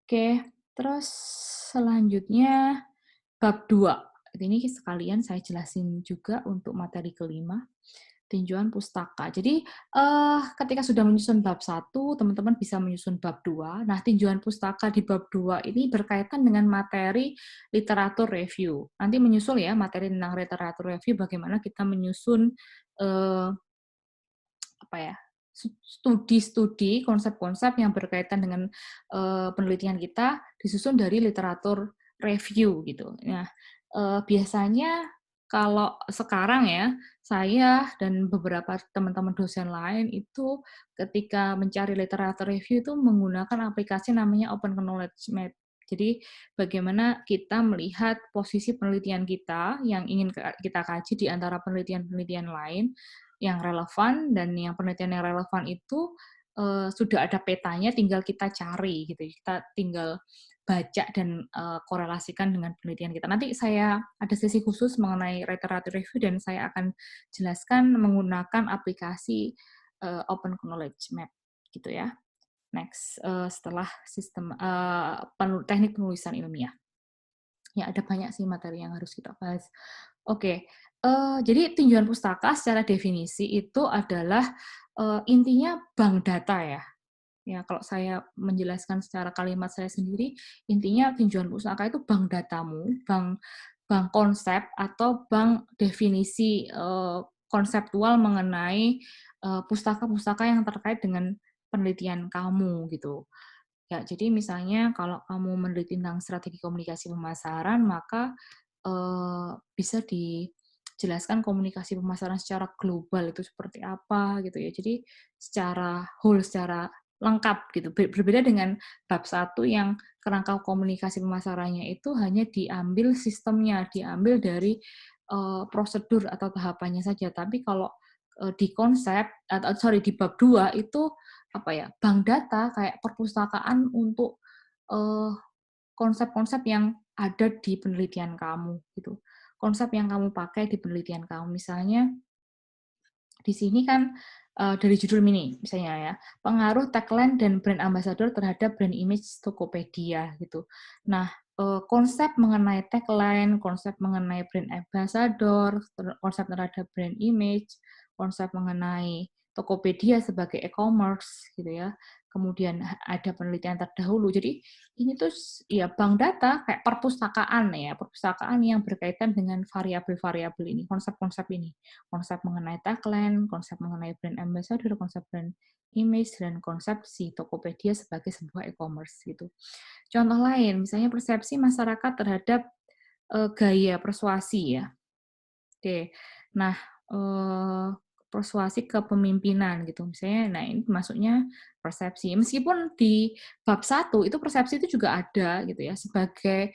S1: Oke, terus selanjutnya bab 2. Ini sekalian saya jelasin juga untuk materi kelima, tinjauan pustaka. Jadi, ketika sudah menyusun bab 1, teman-teman bisa menyusun bab 2. Nah, tinjauan pustaka di bab 2 ini berkaitan dengan materi literatur review. Nanti menyusul ya materi tentang literatur review, bagaimana kita menyusun eh, apa ya, studi-studi, konsep-konsep yang berkaitan dengan penelitian kita disusun dari literatur review gitu. Nah, biasanya kalau sekarang ya, saya dan beberapa teman-teman dosen lain itu ketika mencari literatur review itu menggunakan aplikasi namanya Open Knowledge Map. Jadi bagaimana kita melihat posisi penelitian kita yang ingin kita kaji di antara penelitian-penelitian lain yang relevan, dan yang penelitian yang relevan itu sudah ada petanya, tinggal kita cari gitu. Kita tinggal baca dan korelasikan dengan penelitian kita. Nanti saya ada sesi khusus mengenai literature review dan saya akan jelaskan menggunakan aplikasi Open Knowledge Map gitu ya. Next, setelah sistem teknik penulisan ilmiah. Ya, ada banyak sih materi yang harus kita bahas. Oke, jadi tinjauan pustaka secara definisi itu adalah intinya bank data ya. Ya, kalau saya menjelaskan secara kalimat saya sendiri, intinya tinjauan pustaka itu bank datamu, bank bank konsep atau bank definisi konseptual mengenai pustaka-pustaka yang terkait dengan penelitian kamu gitu. Ya, jadi misalnya kalau kamu meneliti tentang strategi komunikasi pemasaran, maka bisa dijelaskan komunikasi pemasaran secara global itu seperti apa gitu ya. Jadi secara whole, secara lengkap gitu. Berbeda dengan bab 1 yang kerangka komunikasi pemasarannya itu hanya diambil sistemnya, diambil dari prosedur atau tahapannya saja. Tapi kalau di konsep atau sorry di bab 2 itu apa ya, bank data kayak perpustakaan untuk konsep-konsep yang ada di penelitian kamu gitu. Konsep yang kamu pakai di penelitian kamu. Misalnya di sini kan dari judul ini misalnya ya, pengaruh tagline dan brand ambassador terhadap brand image Tokopedia gitu. Nah, konsep mengenai tagline, konsep mengenai brand ambassador, konsep terhadap brand image, konsep mengenai Tokopedia sebagai e-commerce gitu ya. Kemudian ada penelitian terdahulu. Jadi ini tuh ya bank data kayak perpustakaan ya, perpustakaan yang berkaitan dengan variabel-variabel ini, konsep-konsep ini. Konsep mengenai tagline, konsep mengenai brand ambassador, konsep brand image, dan konsep si Tokopedia sebagai sebuah e-commerce gitu. Contoh lain, misalnya persepsi masyarakat terhadap gaya persuasi ya. Oke, nah persuasi kepemimpinan gitu misalnya, nah ini masuknya persepsi. Meskipun di bab 1 itu persepsi itu juga ada gitu ya sebagai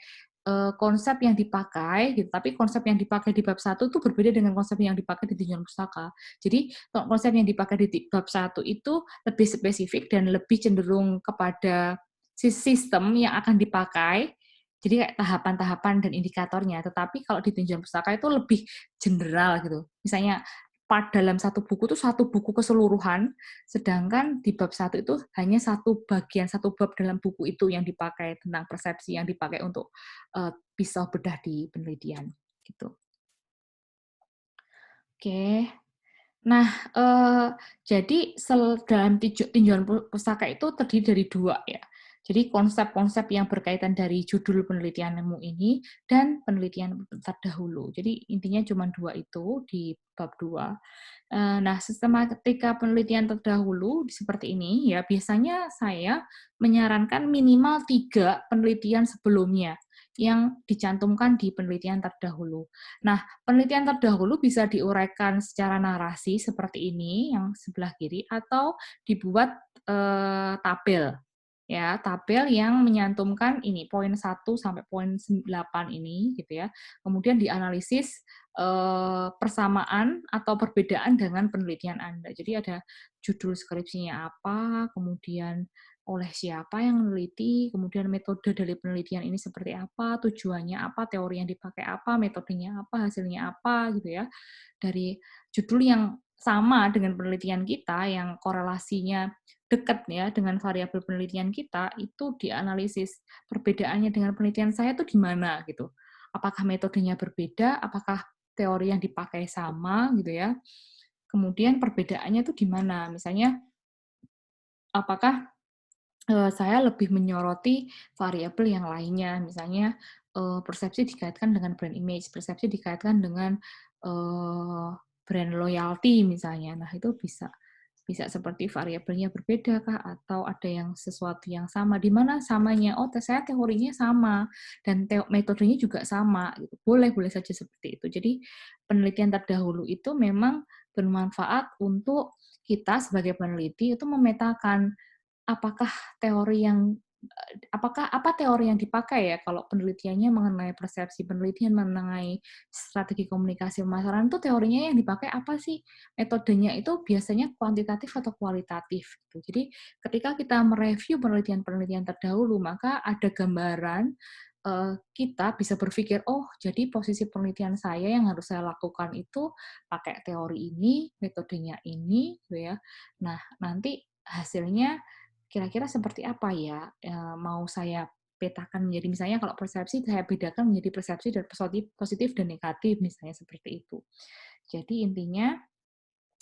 S1: konsep yang dipakai gitu, tapi konsep yang dipakai di bab 1 itu berbeda dengan konsep yang dipakai di tinjauan pustaka. Jadi konsep yang dipakai di bab 1 itu lebih spesifik dan lebih cenderung kepada sistem yang akan dipakai. Jadi kayak tahapan-tahapan dan indikatornya. Tetapi kalau di tinjauan pustaka itu lebih general gitu. Misalnya part dalam satu buku itu satu buku keseluruhan, sedangkan di bab 1 itu hanya satu bagian, satu bab dalam buku itu yang dipakai tentang persepsi, yang dipakai untuk pisau bedah di penelitian gitu. Oke. Nah, jadi dalam tinjauan pustaka itu terdiri dari 2 ya. Jadi konsep-konsep yang berkaitan dari judul penelitianmu ini dan penelitian terdahulu. Jadi intinya cuma 2 itu di bab 2. Nah, sistematika penelitian terdahulu seperti ini, ya biasanya saya menyarankan minimal 3 penelitian sebelumnya yang dicantumkan di penelitian terdahulu. Nah, penelitian terdahulu bisa diuraikan secara narasi seperti ini, yang sebelah kiri, atau dibuat tabel. ya, tabel yang menyantumkan ini poin 1 sampai poin 8 ini gitu ya. Kemudian dianalisis persamaan atau perbedaan dengan penelitian Anda. Jadi ada judul skripsinya apa, kemudian oleh siapa yang meneliti, kemudian metode dari penelitian ini seperti apa, tujuannya apa, teori yang dipakai apa, metodenya apa, hasilnya apa gitu ya. Dari judul yang sama dengan penelitian kita, yang korelasinya dekat ya dengan variabel penelitian kita, itu dianalisis perbedaannya dengan penelitian saya itu di mana gitu. Apakah metodenya berbeda, apakah teori yang dipakai sama gitu ya. Kemudian perbedaannya itu di mana? Misalnya apakah saya lebih menyoroti variabel yang lainnya, misalnya, persepsi dikaitkan dengan brand image, persepsi dikaitkan dengan, brand loyalty misalnya. Nah, itu bisa bisa seperti variabelnya berbeda kah, atau ada yang sesuatu yang sama, di mana samanya, oh saya teorinya sama, dan metodenya juga sama, gitu. Boleh boleh saja seperti itu. Jadi, penelitian terdahulu itu memang bermanfaat untuk kita sebagai peneliti itu memetakan apakah teori yang apa teori yang dipakai ya kalau penelitiannya mengenai persepsi, penelitian mengenai strategi komunikasi pemasaran itu teorinya yang dipakai apa sih? Metodenya itu biasanya kuantitatif atau kualitatif gitu. Jadi ketika kita mereview penelitian-penelitian terdahulu, maka ada gambaran, kita bisa berpikir, "Oh, jadi posisi penelitian saya yang harus saya lakukan itu pakai teori ini, metodenya ini," gitu ya. Nah, nanti hasilnya kira-kira seperti apa ya, mau saya petakan menjadi misalnya kalau persepsi saya bedakan menjadi persepsi dan positif dan negatif, misalnya seperti itu. Jadi intinya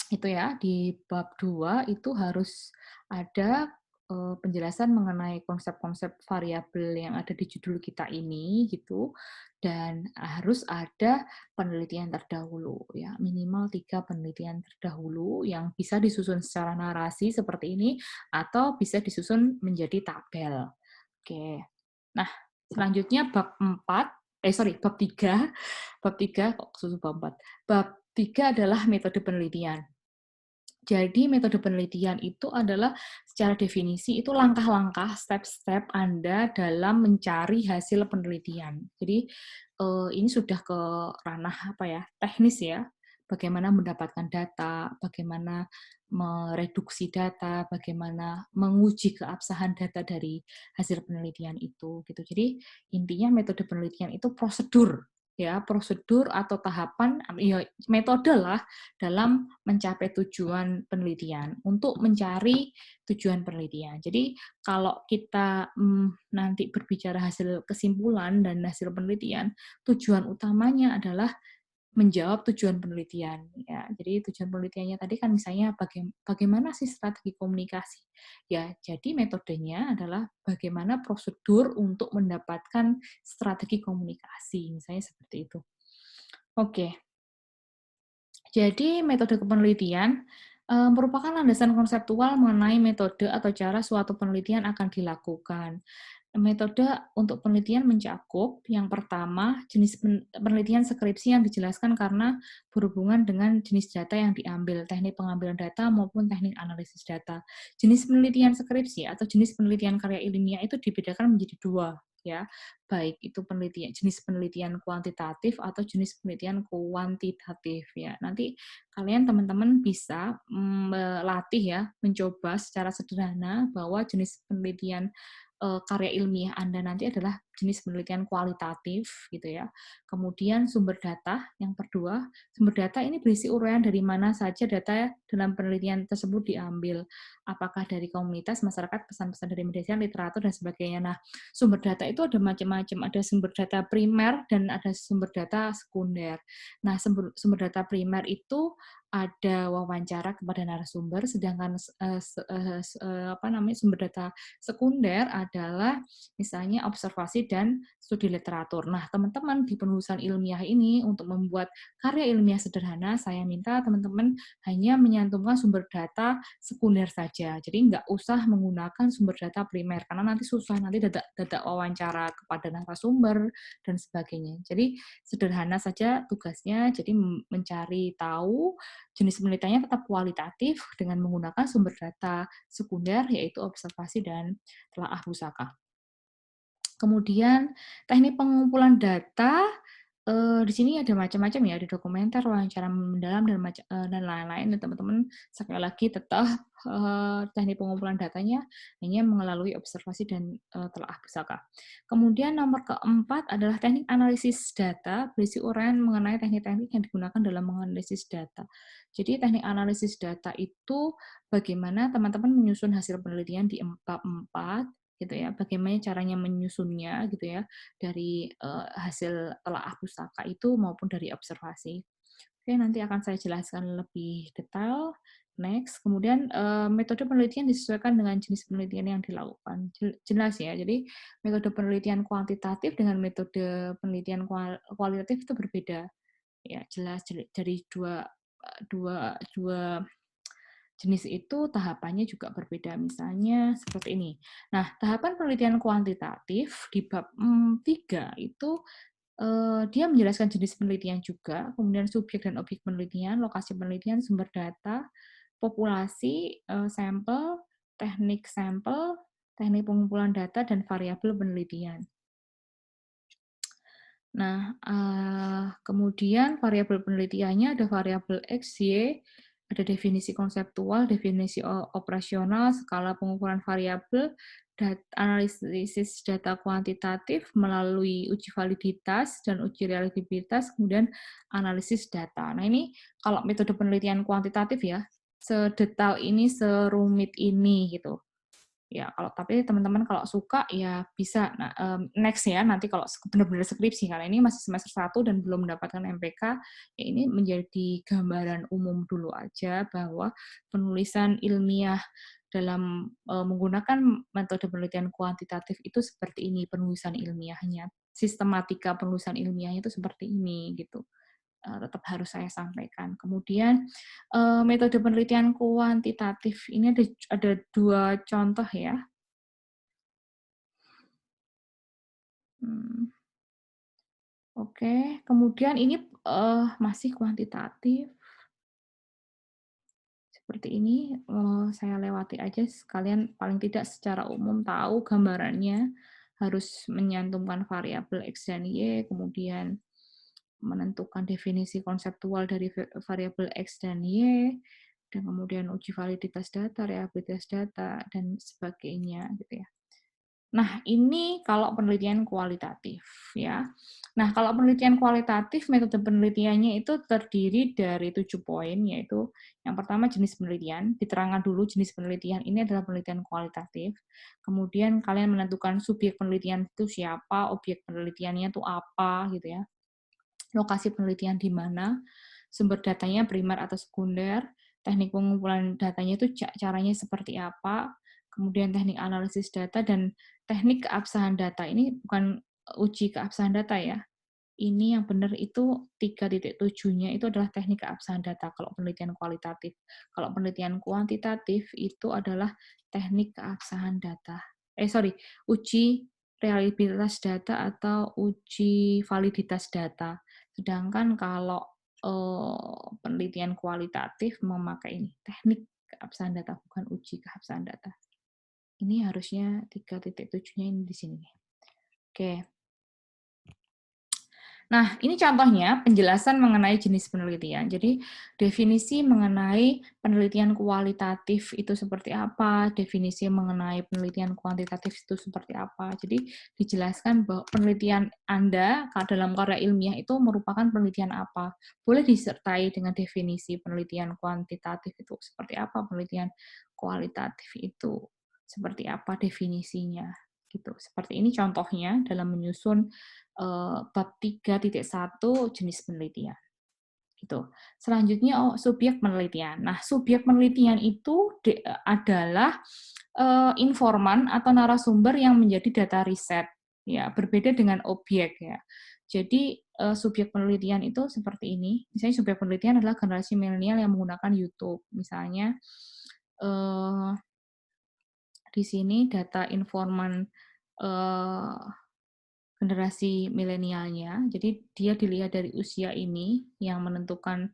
S1: itu ya, di bab 2 itu harus ada, penjelasan mengenai konsep-konsep variabel yang ada di judul kita ini, gitu, dan harus ada penelitian terdahulu ya, minimal 3 penelitian terdahulu yang bisa disusun secara narasi seperti ini, atau bisa disusun menjadi tabel. Oke. Nah, selanjutnya bab 3 bab 3 kok susun bab 4. Bab 3 adalah metode penelitian. Jadi metode penelitian itu adalah secara definisi itu langkah-langkah, step-step Anda dalam mencari hasil penelitian. Jadi ini sudah ke ranah apa ya, teknis ya. Bagaimana mendapatkan data, bagaimana mereduksi data, bagaimana menguji keabsahan data dari hasil penelitian itu gitu. Jadi intinya metode penelitian itu prosedur ya, prosedur atau tahapan ya metode lah dalam mencapai tujuan penelitian, untuk mencari tujuan penelitian. Jadi kalau kita nanti berbicara hasil kesimpulan dan hasil penelitian, tujuan utamanya adalah menjawab tujuan penelitian. Ya, jadi tujuan penelitiannya tadi kan misalnya bagaimana sih strategi komunikasi? Ya, jadi metodenya adalah bagaimana prosedur untuk mendapatkan strategi komunikasi, misalnya seperti itu. Oke. Jadi metode kepenelitian merupakan landasan konseptual mengenai metode atau cara suatu penelitian akan dilakukan. Metode untuk penelitian mencakup yang pertama jenis penelitian skripsi yang dijelaskan karena berhubungan dengan jenis data yang diambil, teknik pengambilan data maupun teknik analisis data. Jenis penelitian skripsi atau jenis penelitian karya ilmiah itu dibedakan menjadi dua, ya, baik itu jenis penelitian kuantitatif atau jenis penelitian kuantitatif ya. Nanti kalian teman-teman bisa melatih ya, mencoba secara sederhana bahwa jenis penelitian karya ilmiah Anda nanti adalah jenis penelitian kualitatif gitu ya. Kemudian sumber data yang kedua, sumber data ini berisi uraian dari mana saja data dalam penelitian tersebut diambil. Apakah dari komunitas, masyarakat, pesan-pesan dari media sosial, literatur dan sebagainya. Nah, sumber data itu ada macam-macam, ada sumber data primer dan ada sumber data sekunder. Nah, sumber data primer itu ada wawancara kepada narasumber, sedangkan sumber data sekunder adalah misalnya observasi dan studi literatur. Nah, teman-teman di penulisan ilmiah ini untuk membuat karya ilmiah sederhana, saya minta teman-teman hanya menyantumkan sumber data sekunder saja. Jadi nggak usah menggunakan sumber data primer, karena nanti susah, nanti data wawancara kepada narasumber, dan sebagainya. Jadi sederhana saja tugasnya, jadi mencari tahu jenis penelitiannya tetap kualitatif dengan menggunakan sumber data sekunder, yaitu observasi dan telaah pusaka. Kemudian teknik pengumpulan data, di sini ada macam-macam ya, ada dokumenter, wawancara mendalam, dan lain-lain. Dan teman-teman sekali lagi tetap teknik pengumpulan datanya hanya melalui observasi dan telaah pusaka. Kemudian nomor keempat adalah teknik analisis data, berisi uraian mengenai teknik-teknik yang digunakan dalam menganalisis data. Jadi teknik analisis data itu bagaimana teman-teman menyusun hasil penelitian di bab 4 gitu ya, bagaimana caranya menyusunnya gitu ya, dari hasil telaah pustaka itu maupun dari observasi. Oke, nanti akan saya jelaskan lebih detail. Next, kemudian metode penelitian disesuaikan dengan jenis penelitian yang dilakukan. Jelas ya, jadi metode penelitian kuantitatif dengan metode penelitian kualitatif itu berbeda. Ya, jelas dari dua jenis itu tahapannya juga berbeda, misalnya seperti ini. Nah, tahapan penelitian kuantitatif di bab 3 itu dia menjelaskan jenis penelitian juga, kemudian subjek dan objek penelitian, lokasi penelitian, sumber data, populasi, sampel, teknik pengumpulan data, dan variabel penelitian. Nah, kemudian variabel penelitiannya ada variabel X, Y, ada definisi konseptual, definisi operasional, skala pengukuran variabel, analisis data kuantitatif melalui uji validitas dan uji reliabilitas, kemudian analisis data. Nah, ini kalau metode penelitian kuantitatif ya, sedetail ini, serumit ini gitu. Ya, tapi teman-teman kalau suka ya bisa next ya, nanti kalau benar-benar skripsi, karena ini masih semester 1 dan belum mendapatkan MPK, ya ini menjadi gambaran umum dulu aja bahwa penulisan ilmiah dalam menggunakan metode penelitian kuantitatif itu seperti ini penulisan ilmiahnya. Sistematika penulisan ilmiahnya itu seperti ini gitu. Tetap harus saya sampaikan. Kemudian metode penelitian kuantitatif ini ada 2 contoh ya. Oke, kemudian ini masih kuantitatif. Seperti ini, saya lewati aja sekalian paling tidak secara umum tahu gambarannya, harus menyantumkan variabel X dan Y, kemudian menentukan definisi konseptual dari variabel X dan Y, dan kemudian uji validitas data, reliabilitas data, dan sebagainya gitu ya. Nah, ini kalau penelitian kualitatif ya. Nah, kalau penelitian kualitatif, metode penelitiannya itu terdiri dari 7 poin, yaitu yang pertama jenis penelitian, diterangkan dulu jenis penelitian ini adalah penelitian kualitatif. Kemudian kalian menentukan subjek penelitian itu siapa, objek penelitiannya itu apa gitu ya. Lokasi penelitian di mana, sumber datanya primer atau sekunder, teknik pengumpulan datanya itu caranya seperti apa, kemudian teknik analisis data, dan teknik keabsahan data. Ini bukan uji keabsahan data ya. Ini yang benar itu 3.7-nya itu adalah teknik keabsahan data kalau penelitian kualitatif. Kalau penelitian kuantitatif itu adalah teknik keabsahan data. Uji reliabilitas data atau uji validitas data. Sedangkan kalau penelitian kualitatif memakai ini, teknik keabsahan data, bukan uji keabsahan data. Ini harusnya 3.7-nya ini di sini. Oke. Nah, ini contohnya penjelasan mengenai jenis penelitian. Jadi, definisi mengenai penelitian kualitatif itu seperti apa, definisi mengenai penelitian kuantitatif itu seperti apa. Jadi, dijelaskan bahwa penelitian Anda dalam karya ilmiah itu merupakan penelitian apa. Boleh disertai dengan definisi penelitian kuantitatif itu seperti apa, penelitian kualitatif itu seperti apa definisinya. Gitu. Seperti ini contohnya dalam menyusun bab 3.1 jenis penelitian. Gitu. Selanjutnya subjek penelitian. Nah, subjek penelitian itu adalah informan atau narasumber yang menjadi data riset. Ya, berbeda dengan objek ya. Jadi subjek penelitian itu seperti ini. Misalnya subjek penelitian adalah generasi milenial yang menggunakan YouTube. Misalnya di sini data informan generasi milenialnya. Jadi dia dilihat dari usia ini yang menentukan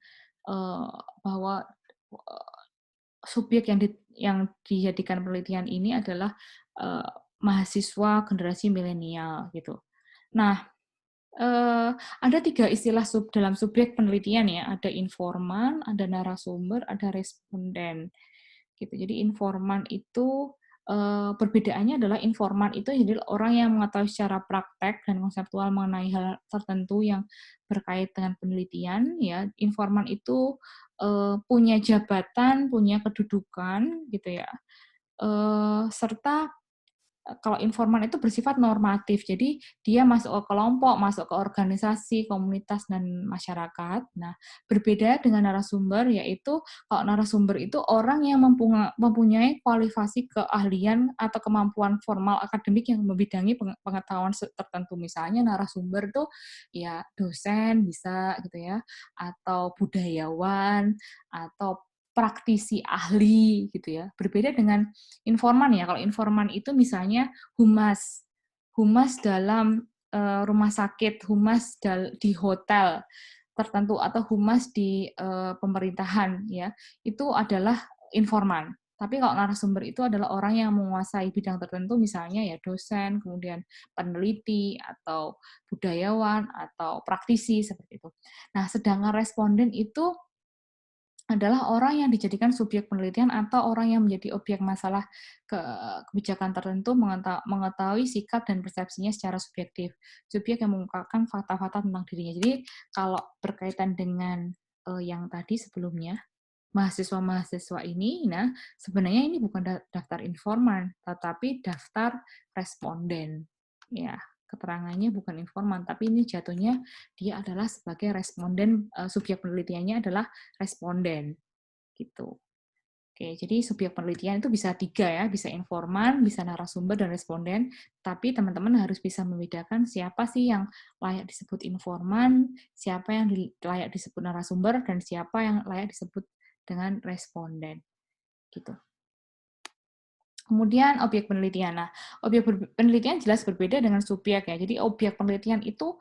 S1: bahwa subjek yang dijadikan penelitian ini adalah mahasiswa generasi milenial gitu. Nah, ada 3 istilah dalam subjek penelitian ya, ada informan, ada narasumber, ada responden, gitu. Jadi informan itu, perbedaannya adalah informan itu jadi orang yang mengetahui secara praktek dan konseptual mengenai hal tertentu yang berkait dengan penelitian ya. Informan itu, punya jabatan, punya kedudukan gitu ya, serta kalau informan itu bersifat normatif, jadi dia masuk ke kelompok, masuk ke organisasi, komunitas, dan masyarakat. Nah, berbeda dengan narasumber, yaitu kalau narasumber itu orang yang mempunyai kualifikasi keahlian atau kemampuan formal akademik yang membidangi pengetahuan tertentu. Misalnya narasumber tuh ya dosen bisa gitu ya, atau budayawan, atau praktisi ahli gitu ya. Berbeda dengan informan ya, kalau informan itu misalnya humas, humas dalam rumah sakit, humas di hotel tertentu atau humas di pemerintahan ya, itu adalah informan. Tapi kalau narasumber itu adalah orang yang menguasai bidang tertentu, misalnya ya dosen, kemudian peneliti atau budayawan atau praktisi seperti itu. Nah, sedangkan responden itu adalah orang yang dijadikan subjek penelitian atau orang yang menjadi objek masalah kebijakan tertentu mengetahui sikap dan persepsinya secara subjektif. Subjek yang mengungkapkan fakta-fakta tentang dirinya. Jadi kalau berkaitan dengan yang tadi sebelumnya, mahasiswa-mahasiswa ini, nah sebenarnya ini bukan daftar informan, tetapi daftar responden. Ya, keterangannya bukan informan, tapi ini jatuhnya dia adalah sebagai responden, subjek penelitiannya adalah responden, gitu. Oke, jadi subjek penelitian itu bisa 3 ya, bisa informan, bisa narasumber, dan responden, tapi teman-teman harus bisa membedakan siapa sih yang layak disebut informan, siapa yang layak disebut narasumber, dan siapa yang layak disebut dengan responden, gitu. Kemudian objek penelitian. Nah, objek penelitian jelas berbeda dengan subjek ya. Jadi objek penelitian itu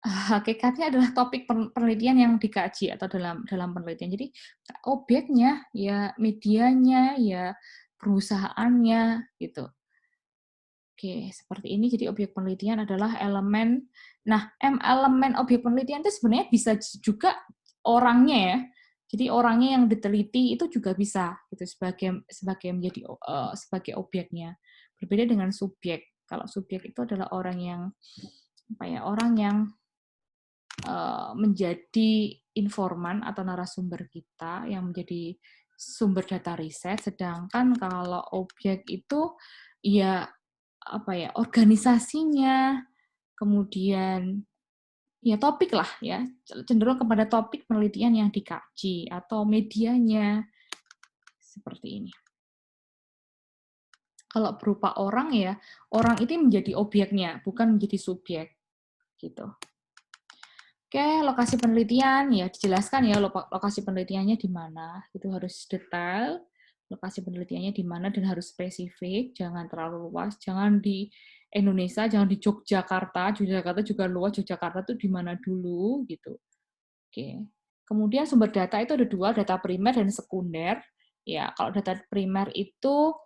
S1: hakikatnya adalah topik penelitian yang dikaji atau dalam penelitian. Jadi objeknya ya medianya ya perusahaannya gitu. Oke, seperti ini. Jadi objek penelitian adalah elemen. Nah, elemen objek penelitian itu sebenarnya bisa juga orangnya ya. Jadi orangnya yang diteliti itu juga bisa gitu sebagai menjadi sebagai objeknya. Berbeda dengan subjek. Kalau subjek itu adalah orang yang apa ya? Orang yang menjadi informan atau narasumber kita yang menjadi sumber data riset, sedangkan kalau objek itu ya apa ya organisasinya, kemudian ya topik lah ya, cenderung kepada topik penelitian yang dikaji atau medianya seperti ini. Kalau berupa orang ya, orang itu menjadi objeknya, bukan menjadi subjek gitu. Oke, lokasi penelitian ya dijelaskan ya lokasi penelitiannya di mana. Itu harus detail. Lokasi penelitiannya di mana dan harus spesifik, jangan terlalu luas, jangan di Indonesia, jangan di Yogyakarta. Yogyakarta juga luas, Yogyakarta itu di mana dulu gitu. Oke. Kemudian sumber data itu ada 2, data primer dan sekunder. Ya, kalau data primer itu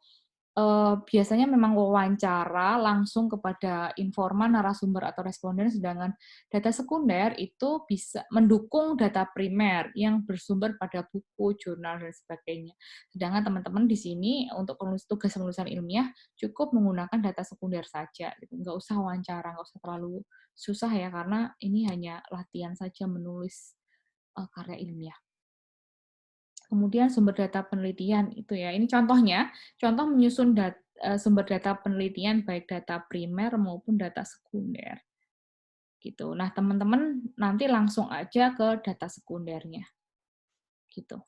S1: biasanya memang wawancara langsung kepada informan, narasumber, atau responden, sedangkan data sekunder itu bisa mendukung data primer yang bersumber pada buku, jurnal, dan sebagainya. Sedangkan teman-teman di sini untuk tugas penulisan ilmiah cukup menggunakan data sekunder saja, gitu. Nggak usah wawancara, nggak usah terlalu susah ya, karena ini hanya latihan saja menulis karya ilmiah. Kemudian sumber data penelitian itu ya, ini contohnya, contoh menyusun sumber data penelitian baik data primer maupun data sekunder. Gitu. Nah, teman-teman nanti langsung aja ke data sekundernya. Gitu.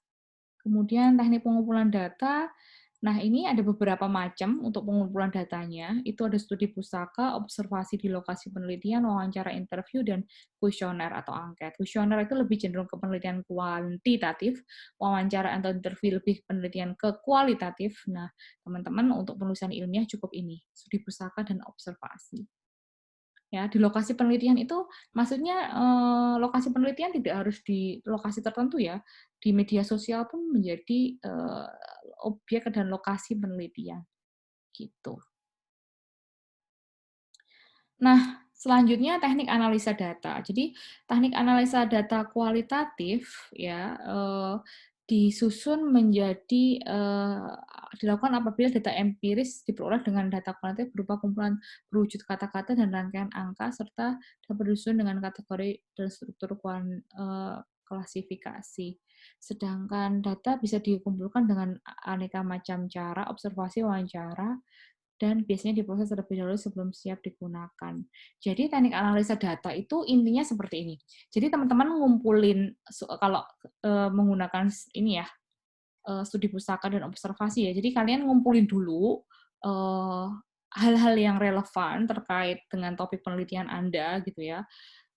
S1: Kemudian teknik pengumpulan data. Nah, ini ada beberapa macam untuk pengumpulan datanya. Itu ada studi pusaka, observasi di lokasi penelitian, wawancara interview, dan kuesioner atau angket. Kuesioner itu lebih cenderung ke penelitian kuantitatif, wawancara atau interview lebih penelitian ke kualitatif. Nah, teman-teman untuk penulisan ilmiah cukup ini, studi pusaka dan observasi. Ya, di lokasi penelitian itu maksudnya, lokasi penelitian tidak harus di lokasi tertentu ya, di media sosial pun menjadi, objek dan lokasi penelitian, gitu. Nah, selanjutnya teknik analisa data. Jadi, teknik analisa data kualitatif ya, disusun menjadi dilakukan apabila data empiris diperoleh dengan data kualitatif berupa kumpulan berwujud kata-kata dan rangkaian angka, serta dapat disusun dengan kategori dan struktur klasifikasi. Sedangkan data bisa dikumpulkan dengan aneka macam cara, observasi, wawancara, dan biasanya diproses terlebih dahulu sebelum siap digunakan. Jadi teknik analisa data itu intinya seperti ini. Jadi teman-teman ngumpulin kalau menggunakan ini ya, studi pustaka dan observasi ya. Jadi kalian ngumpulin dulu hal-hal yang relevan terkait dengan topik penelitian Anda gitu ya.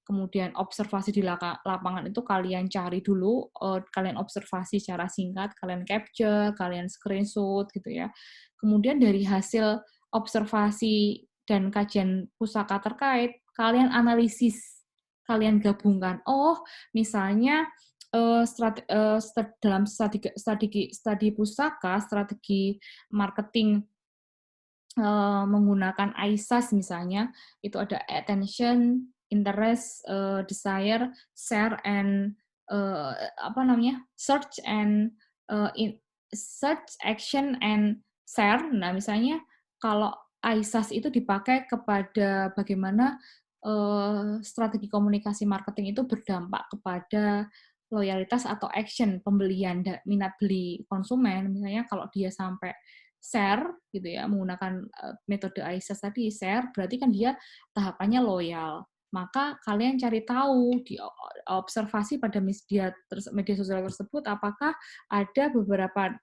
S1: Kemudian observasi di lapangan itu kalian cari dulu, kalian observasi secara singkat, kalian capture, kalian screenshot gitu ya. Kemudian dari hasil observasi dan kajian pusaka terkait, kalian analisis, kalian gabungkan. Oh, misalnya dalam studi pusaka, strategi marketing menggunakan ISAS misalnya, itu ada attention, interest, desire, share, and apa namanya, search and search, action, and share. Nah, misalnya kalau ISAS itu dipakai kepada bagaimana strategi komunikasi marketing itu berdampak kepada loyalitas atau action pembelian, minat beli konsumen. Misalnya kalau dia sampai share gitu ya, menggunakan metode ISAS tadi, share berarti kan dia tahapannya loyal. Maka kalian cari tahu di observasi pada media sosial tersebut apakah ada beberapa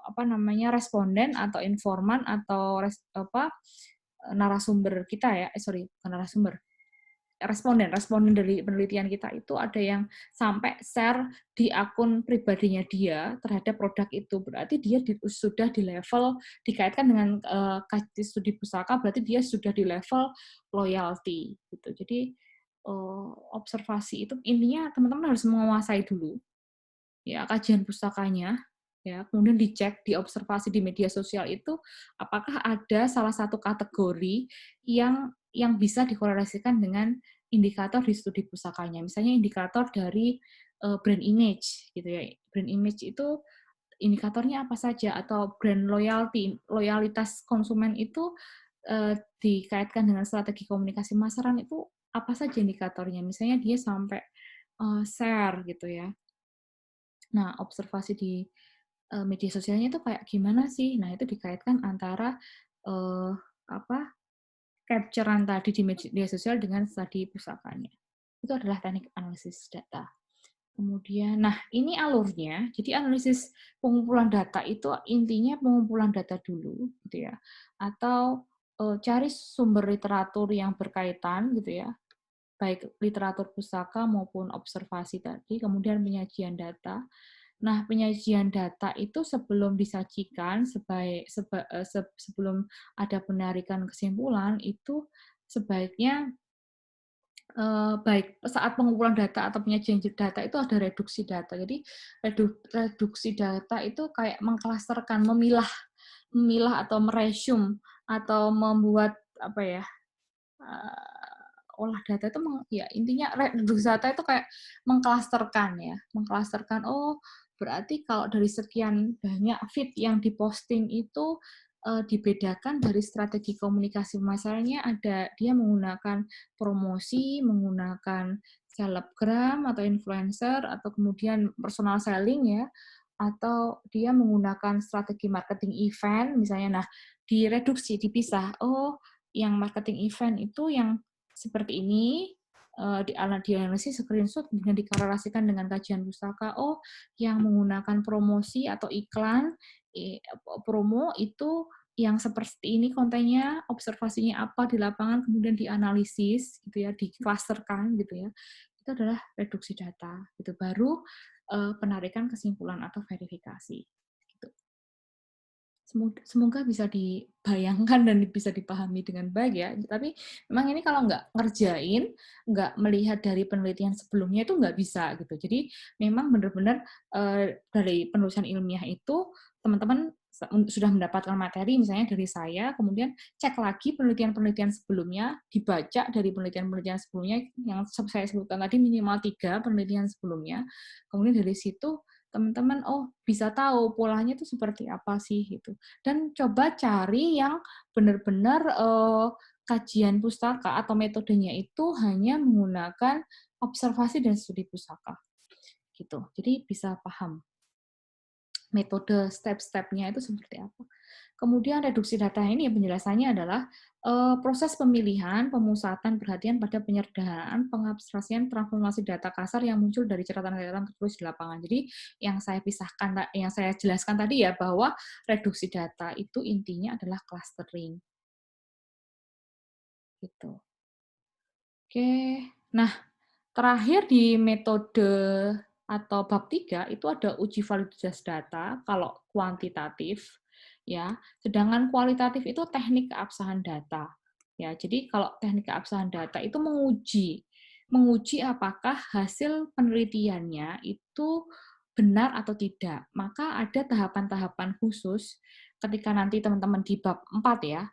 S1: apa namanya, responden atau informan atau narasumber kita ya, sorry, bukan narasumber, responden dari penelitian kita itu ada yang sampai share di akun pribadinya dia terhadap produk itu. Berarti dia sudah di level, dikaitkan dengan studi pusaka, berarti dia sudah di level loyalty gitu. Jadi observasi itu intinya teman-teman harus menguasai dulu ya kajian pustakanya, ya, kemudian dicek, diobservasi di media sosial itu apakah ada salah satu kategori yang bisa dikorelasikan dengan indikator di studi pusakanya. Misalnya indikator dari brand image gitu ya. Brand image itu indikatornya apa saja, atau brand loyalty, loyalitas konsumen itu dikaitkan dengan strategi komunikasi pemasaran itu apa saja indikatornya. Misalnya dia sampai share gitu ya. Nah, observasi di media sosialnya itu kayak gimana sih? Nah, itu dikaitkan antara apa, capture-an tadi di media sosial dengan studi pusakanya. Itu adalah teknik analisis data. Kemudian, nah ini alurnya. Jadi analisis pengumpulan data itu intinya pengumpulan data dulu, gitu ya. Atau cari sumber literatur yang berkaitan, gitu ya, baik literatur pusaka maupun observasi tadi, kemudian penyajian data. Nah, penyajian data itu sebelum disajikan, sebelum ada penarikan kesimpulan, itu sebaiknya baik saat pengumpulan data atau penyajian data itu ada reduksi data. Jadi reduksi data itu kayak mengklasterkan, memilah memilah atau meresume atau membuat apa ya, olah data itu ya intinya reduksi data itu kayak mengklasterkan ya, mengklasterkan, oh berarti kalau dari sekian banyak feed yang diposting itu dibedakan dari strategi komunikasi pemasarannya, ada dia menggunakan promosi, menggunakan selebgram atau influencer, atau kemudian personal selling ya, atau dia menggunakan strategi marketing event misalnya. Nah, direduksi, dipisah. Oh, yang marketing event itu yang seperti ini, dianalisis, screenshot, kemudian dikorelasikan dengan kajian pustaka. Oh, yang menggunakan promosi atau iklan, promo itu yang seperti ini kontennya, observasinya apa di lapangan, kemudian dianalisis, gitu ya, diklasterkan, gitu ya. Itu adalah reduksi data. Itu baru penarikan kesimpulan atau verifikasi. Gitu. Semoga bisa dibayangkan dan bisa dipahami dengan baik ya. Tapi memang ini kalau nggak ngerjain, nggak melihat dari penelitian sebelumnya itu nggak bisa gitu. Jadi memang benar-benar dari penulisan ilmiah itu teman-teman sudah mendapatkan materi misalnya dari saya, kemudian cek lagi penelitian-penelitian sebelumnya, dibaca dari penelitian-penelitian sebelumnya yang saya sebutkan tadi minimal 3 penelitian sebelumnya. Kemudian dari situ teman-teman oh bisa tahu polanya itu seperti apa sih gitu. Dan coba cari yang benar-benar kajian pustaka atau metodenya itu hanya menggunakan observasi dan studi pustaka gitu. Jadi bisa paham metode step-stepnya itu seperti apa. Kemudian reduksi data ini penjelasannya adalah proses pemilihan, pemusatan perhatian pada penyederhanaan, pengabstraksian, transformasi data kasar yang muncul dari catatan-catatan tertulis di lapangan. Jadi yang saya jelaskan tadi ya bahwa reduksi data itu intinya adalah clustering. Gitu. Oke. Nah, terakhir di metode atau bab 3 itu ada uji validitas data kalau kuantitatif ya. Sedangkan kualitatif itu teknik keabsahan data. Ya, jadi kalau teknik keabsahan data itu menguji apakah hasil penelitiannya itu benar atau tidak. Maka ada tahapan-tahapan khusus ketika nanti teman-teman di bab 4 ya,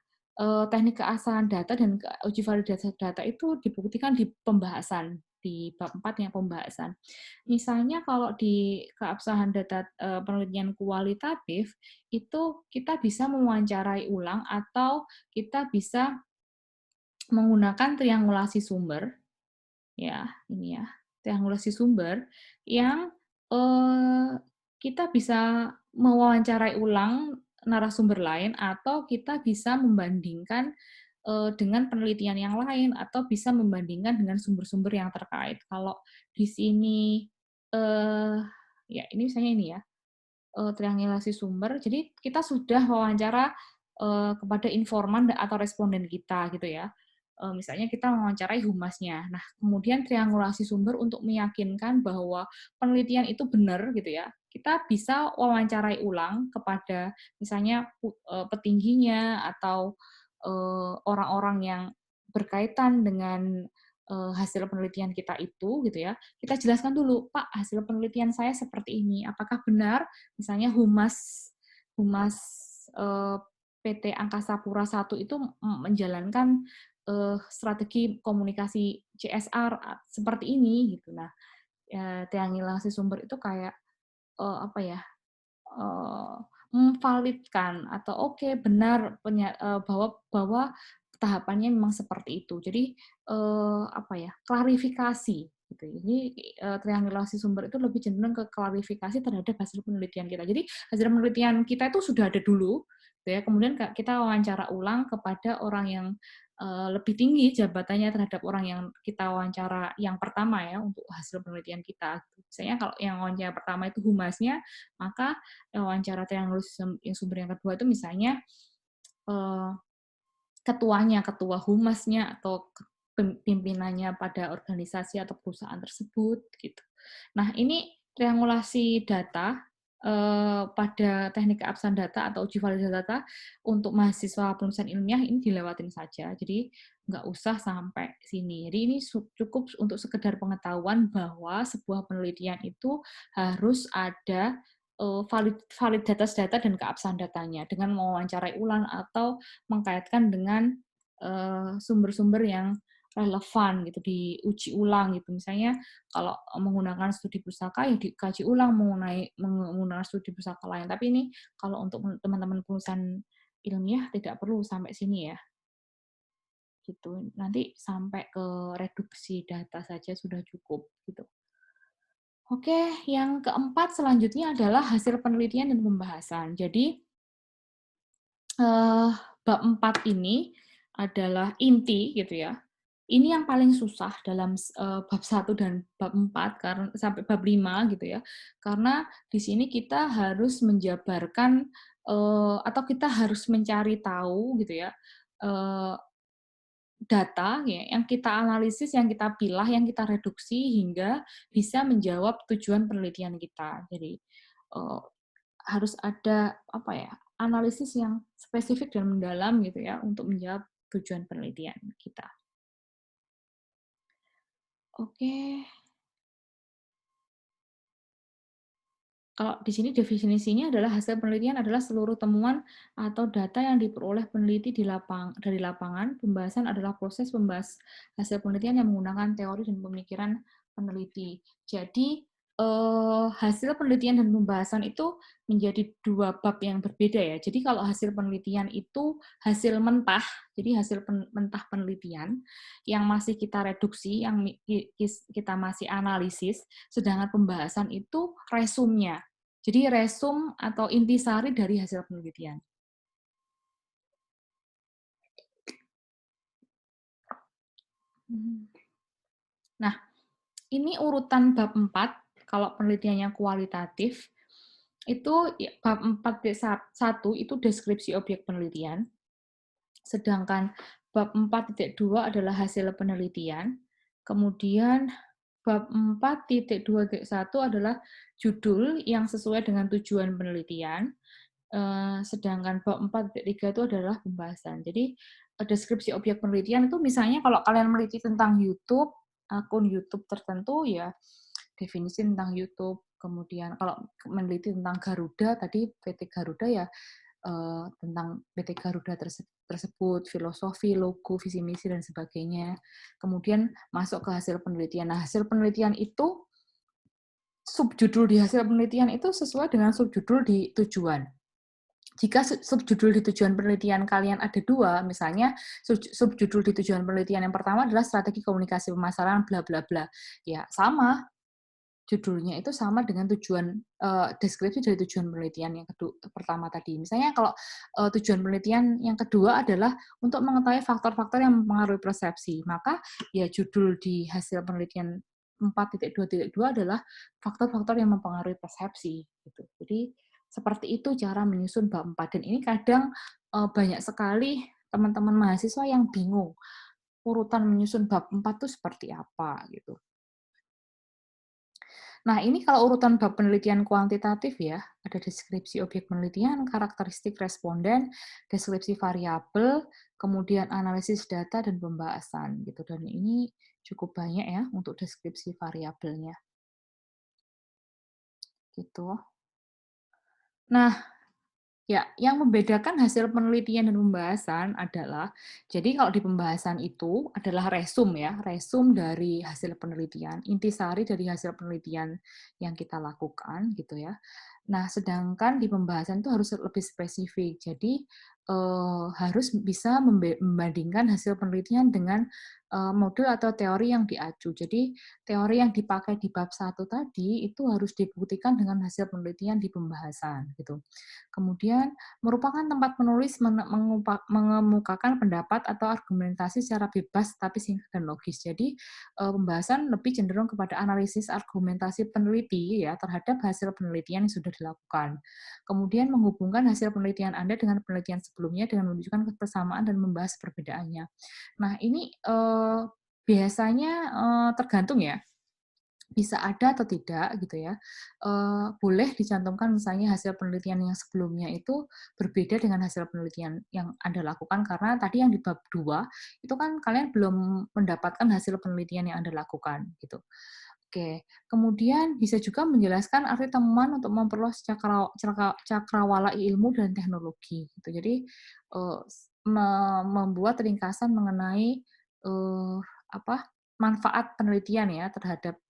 S1: teknik keabsahan data dan uji validasi data itu dibuktikan di pembahasan di bab 4 yang pembahasan. Misalnya kalau di keabsahan data penelitian kualitatif itu kita bisa mewawancarai ulang atau kita bisa menggunakan triangulasi sumber ya, ini ya, triangulasi sumber yang kita bisa mewawancarai ulang narasumber lain atau kita bisa membandingkan dengan penelitian yang lain atau bisa membandingkan dengan sumber-sumber yang terkait. Kalau di sini ya ini misalnya ini ya, triangulasi sumber, jadi kita sudah wawancara kepada informan atau responden kita gitu ya. Misalnya kita mewawancarai humasnya. Nah, kemudian triangulasi sumber untuk meyakinkan bahwa penelitian itu benar gitu ya. Kita bisa wawancarai ulang kepada misalnya petingginya atau orang-orang yang berkaitan dengan hasil penelitian kita itu gitu ya. Kita jelaskan dulu, Pak, hasil penelitian saya seperti ini. Apakah benar misalnya humas PT Angkasa Pura I itu menjalankan strategi komunikasi CSR seperti ini gitu. Nah, triangulasi sumber itu kayak apa ya? eh, memvalidkan atau oke benar bahwa bahwa tahapannya memang seperti itu. Jadi apa ya? Klarifikasi gitu. Jadi triangulasi sumber itu lebih cenderung ke klarifikasi terhadap hasil penelitian kita. Jadi hasil penelitian kita itu sudah ada dulu, gitu ya. Kemudian kita wawancara ulang kepada orang yang lebih tinggi jabatannya terhadap orang yang kita wawancara yang pertama ya untuk hasil penelitian kita. Misalnya kalau yang wawancara pertama itu humasnya, maka wawancara triangulasi sumber yang kedua itu misalnya eh, ketua humasnya atau pimpinannya pada organisasi atau perusahaan tersebut gitu. Nah, ini triangulasi data pada teknik keabsahan data atau uji validasi data untuk mahasiswa penulisan ilmiah ini dilewatin saja. Jadi nggak usah sampai sini. Jadi ini cukup untuk sekedar pengetahuan bahwa sebuah penelitian itu harus ada validitas data dan keabsahan datanya dengan mewawancarai ulang atau mengkaitkan dengan sumber-sumber yang relevan gitu, diuji ulang gitu. Misalnya kalau menggunakan studi pustaka ya dikaji ulang menggunakan studi pustaka lain. Tapi ini kalau untuk teman-teman penulisan ilmiah tidak perlu sampai sini ya. Gitu. Nanti sampai ke reduksi data saja sudah cukup gitu. Oke, yang keempat selanjutnya adalah hasil penelitian dan pembahasan. Jadi bab 4 ini adalah inti gitu ya. Ini yang paling susah dalam bab 1 dan bab 4 karena sampai bab 5 gitu ya. Karena di sini kita harus menjabarkan atau kita harus mencari tahu gitu ya. Data ya, yang kita analisis, yang kita pilah, yang kita reduksi hingga bisa menjawab tujuan penelitian kita. Jadi harus ada apa ya? analisis yang spesifik dan mendalam gitu ya untuk menjawab tujuan penelitian kita. Oke. Kalau di sini definisinya adalah hasil penelitian adalah seluruh temuan atau data yang diperoleh peneliti dari lapangan. Pembahasan adalah proses membahas hasil penelitian yang menggunakan teori dan pemikiran peneliti. Jadi hasil penelitian dan pembahasan itu menjadi dua bab yang berbeda ya. Jadi kalau hasil penelitian itu hasil mentah, jadi hasil mentah penelitian yang masih kita reduksi, yang kita masih analisis, sedangkan pembahasan itu resumnya. Jadi resum atau intisari dari hasil penelitian. Nah, ini urutan bab 4, kalau penelitiannya kualitatif, itu bab 4.1 itu deskripsi objek penelitian, sedangkan bab 4.2 adalah hasil penelitian, kemudian bab 4.2.1 adalah judul yang sesuai dengan tujuan penelitian, sedangkan bab 4.3 itu adalah pembahasan. Jadi deskripsi objek penelitian itu misalnya kalau kalian meneliti tentang YouTube, akun YouTube tertentu ya definisi tentang YouTube. Kemudian kalau meneliti tentang Garuda tadi PT Garuda ya tentang PT Garuda tersebut, filosofi, logo, visi misi dan sebagainya. Kemudian masuk ke hasil penelitian. Nah, hasil penelitian itu subjudul di hasil penelitian itu sesuai dengan subjudul di tujuan. Jika subjudul di tujuan penelitian kalian ada dua, misalnya subjudul di tujuan penelitian yang pertama adalah strategi komunikasi pemasaran bla bla bla. Ya, sama judulnya itu sama dengan tujuan deskripsi dari tujuan penelitian yang pertama tadi. Misalnya kalau tujuan penelitian yang kedua adalah untuk mengetahui faktor-faktor yang mempengaruhi persepsi, maka ya judul di hasil penelitian 4.2.2 adalah faktor-faktor yang mempengaruhi persepsi gitu. Jadi seperti itu cara menyusun bab 4 dan ini kadang banyak sekali teman-teman mahasiswa yang bingung urutan menyusun bab 4 itu seperti apa gitu. Nah, ini kalau urutan bab penelitian kuantitatif ya, ada deskripsi objek penelitian, karakteristik responden, deskripsi variabel, kemudian analisis data dan pembahasan gitu. Dan ini cukup banyak ya untuk deskripsi variabelnya. Gitu. Nah, ya, yang membedakan hasil penelitian dan pembahasan adalah, jadi kalau di pembahasan itu adalah resum ya, resum dari hasil penelitian, intisari dari hasil penelitian yang kita lakukan gitu ya. Nah, sedangkan di pembahasan itu harus lebih spesifik. Jadi harus bisa membandingkan hasil penelitian dengan modul atau teori yang diacu. Jadi teori yang dipakai di bab 1 tadi itu harus dibuktikan dengan hasil penelitian di pembahasan gitu. Kemudian merupakan tempat penulis mengemukakan pendapat atau argumentasi secara bebas tapi singkat dan logis. Jadi pembahasan lebih cenderung kepada analisis argumentasi peneliti ya terhadap hasil penelitian yang sudah dilakukan. Kemudian menghubungkan hasil penelitian Anda dengan penelitian sebelumnya dengan menunjukkan kebersamaan dan membahas perbedaannya. Nah, ini biasanya tergantung ya, bisa ada atau tidak gitu ya. Boleh dicantumkan misalnya hasil penelitian yang sebelumnya itu berbeda dengan hasil penelitian yang Anda lakukan karena tadi yang di bab 2 itu kan kalian belum mendapatkan hasil penelitian yang Anda lakukan gitu. Oke, kemudian bisa juga menjelaskan arti temuan untuk memperluas cakrawala ilmu dan teknologi gitu. Jadi membuat ringkasan mengenai apa manfaat penelitian ya terhadap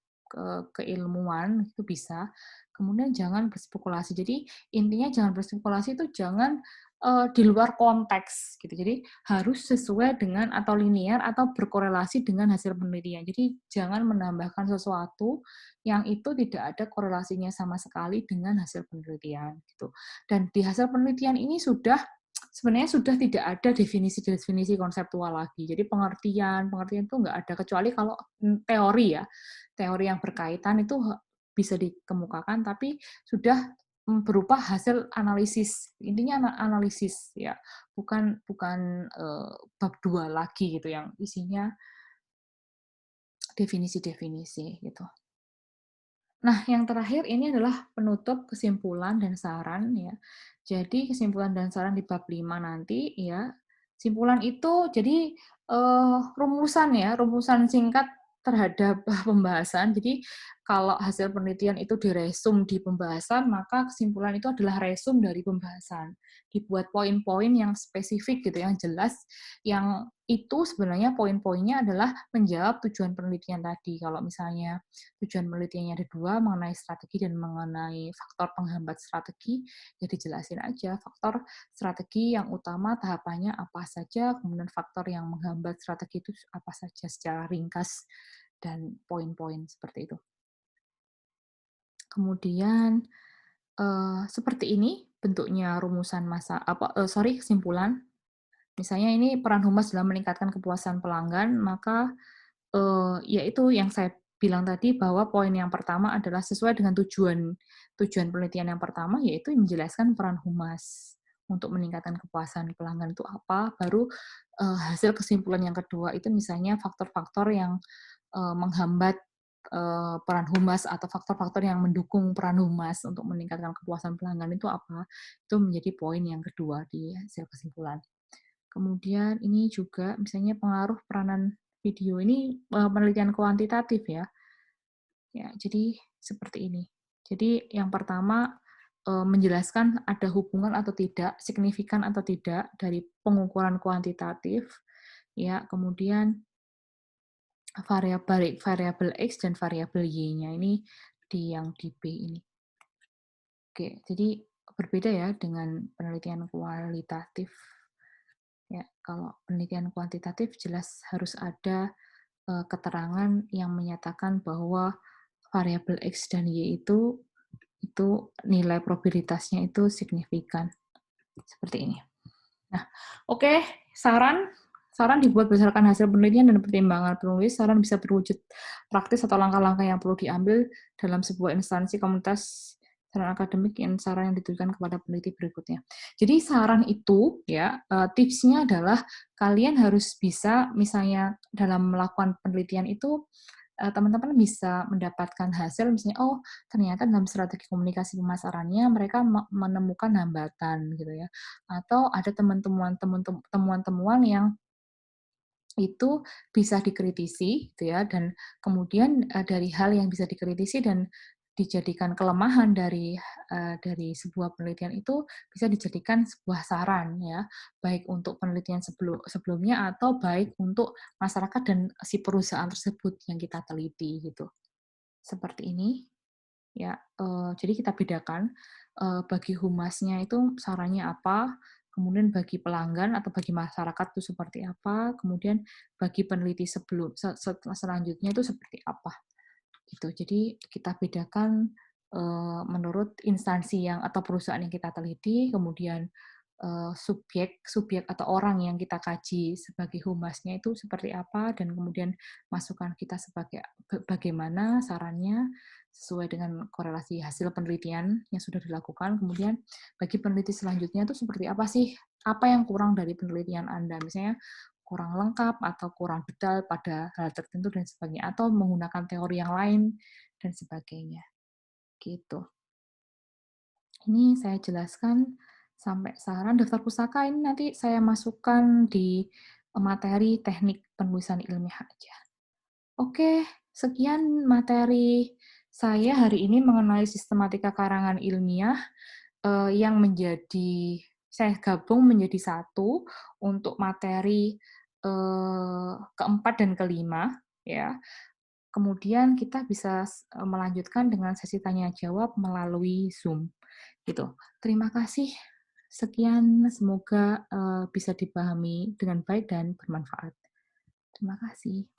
S1: keilmuan itu bisa. Kemudian jangan berspekulasi. Jadi intinya jangan berspekulasi itu jangan di luar konteks gitu. Jadi harus sesuai dengan atau linear atau berkorelasi dengan hasil penelitian. Jadi jangan menambahkan sesuatu yang itu tidak ada korelasinya sama sekali dengan hasil penelitian gitu. Dan di hasil penelitian ini sebenarnya sudah tidak ada definisi-definisi konseptual lagi. Jadi pengertian itu nggak ada kecuali kalau teori ya, teori yang berkaitan itu bisa dikemukakan, tapi sudah berupa hasil analisis. Intinya analisis ya, bukan bukan bab 2 lagi gitu yang isinya definisi-definisi gitu. Nah, yang terakhir ini adalah penutup, kesimpulan, dan saran ya. Jadi kesimpulan dan saran di bab 5 nanti ya. Simpulan itu jadi, rumusan ya, rumusan singkat terhadap pembahasan. Jadi kalau hasil penelitian itu diresum di pembahasan, maka kesimpulan itu adalah resum dari pembahasan. Dibuat poin-poin yang spesifik gitu, yang jelas, yang itu sebenarnya poin-poinnya adalah menjawab tujuan penelitian tadi. Kalau misalnya tujuan penelitiannya ada dua, mengenai strategi dan mengenai faktor penghambat strategi, ya dijelasin aja faktor strategi yang utama tahapannya apa saja, kemudian faktor yang menghambat strategi itu apa saja secara ringkas dan poin-poin seperti itu. Kemudian seperti ini bentuknya rumusan kesimpulan. Misalnya ini peran humas dalam meningkatkan kepuasan pelanggan, maka ya itu yang saya bilang tadi bahwa poin yang pertama adalah sesuai dengan tujuan tujuan penelitian yang pertama, yaitu menjelaskan peran humas untuk meningkatkan kepuasan pelanggan itu apa, baru, hasil kesimpulan yang kedua itu misalnya faktor-faktor yang, menghambat, peran humas atau faktor-faktor yang mendukung peran humas untuk meningkatkan kepuasan pelanggan itu apa, itu menjadi poin yang kedua di hasil kesimpulan. Kemudian ini juga misalnya pengaruh peranan video ini, penelitian kuantitatif ya. Ya, jadi seperti ini. Jadi yang pertama, menjelaskan ada hubungan atau tidak, signifikan atau tidak dari pengukuran kuantitatif, ya. Kemudian variabel variabel X dan variabel Y-nya ini yang di B ini. Oke, jadi berbeda ya dengan penelitian kualitatif. Ya, kalau penelitian kuantitatif jelas harus ada keterangan yang menyatakan bahwa variabel X dan Y itu nilai probabilitasnya itu signifikan. Seperti ini. Nah, oke, saran saran dibuat berdasarkan hasil penelitian dan pertimbangan penulis. Saran bisa berwujud praktis atau langkah-langkah yang perlu diambil dalam sebuah instansi komunitas saran akademik yang saran yang ditujukan kepada peneliti berikutnya. Jadi saran itu ya tipsnya adalah kalian harus bisa misalnya dalam melakukan penelitian itu teman-teman bisa mendapatkan hasil misalnya, oh ternyata dalam strategi komunikasi pemasarannya mereka menemukan hambatan gitu ya. Atau ada temuan-temuan yang itu bisa dikritisi gitu ya, dan kemudian, dari hal yang bisa dikritisi dan dijadikan kelemahan dari sebuah penelitian itu bisa dijadikan sebuah saran ya, baik untuk penelitian sebelumnya atau baik untuk masyarakat dan si perusahaan tersebut yang kita teliti gitu. Seperti ini. Ya, jadi kita bedakan, bagi humasnya itu sarannya apa, kemudian bagi pelanggan atau bagi masyarakat itu seperti apa, kemudian bagi peneliti sebelum selanjutnya itu seperti apa, gitu. Jadi kita bedakan, menurut instansi yang atau perusahaan yang kita teliti, kemudian, subjek subjek atau orang yang kita kaji sebagai humasnya itu seperti apa, dan kemudian masukan kita sebagai bagaimana sarannya sesuai dengan korelasi hasil penelitian yang sudah dilakukan. Kemudian bagi peneliti selanjutnya itu seperti apa sih, apa yang kurang dari penelitian Anda, misalnya kurang lengkap atau kurang detail pada hal tertentu dan sebagainya, atau menggunakan teori yang lain dan sebagainya, gitu. Ini saya jelaskan sampai saran daftar pustaka ini nanti saya masukkan di materi teknik penulisan ilmiah aja. Oke, sekian materi saya hari ini mengenai sistematika karangan ilmiah yang saya gabung menjadi satu untuk materi keempat dan kelima, ya. Kemudian kita bisa melanjutkan dengan sesi tanya jawab melalui Zoom, gitu. Terima kasih. Sekian, semoga bisa dipahami dengan baik dan bermanfaat. Terima kasih.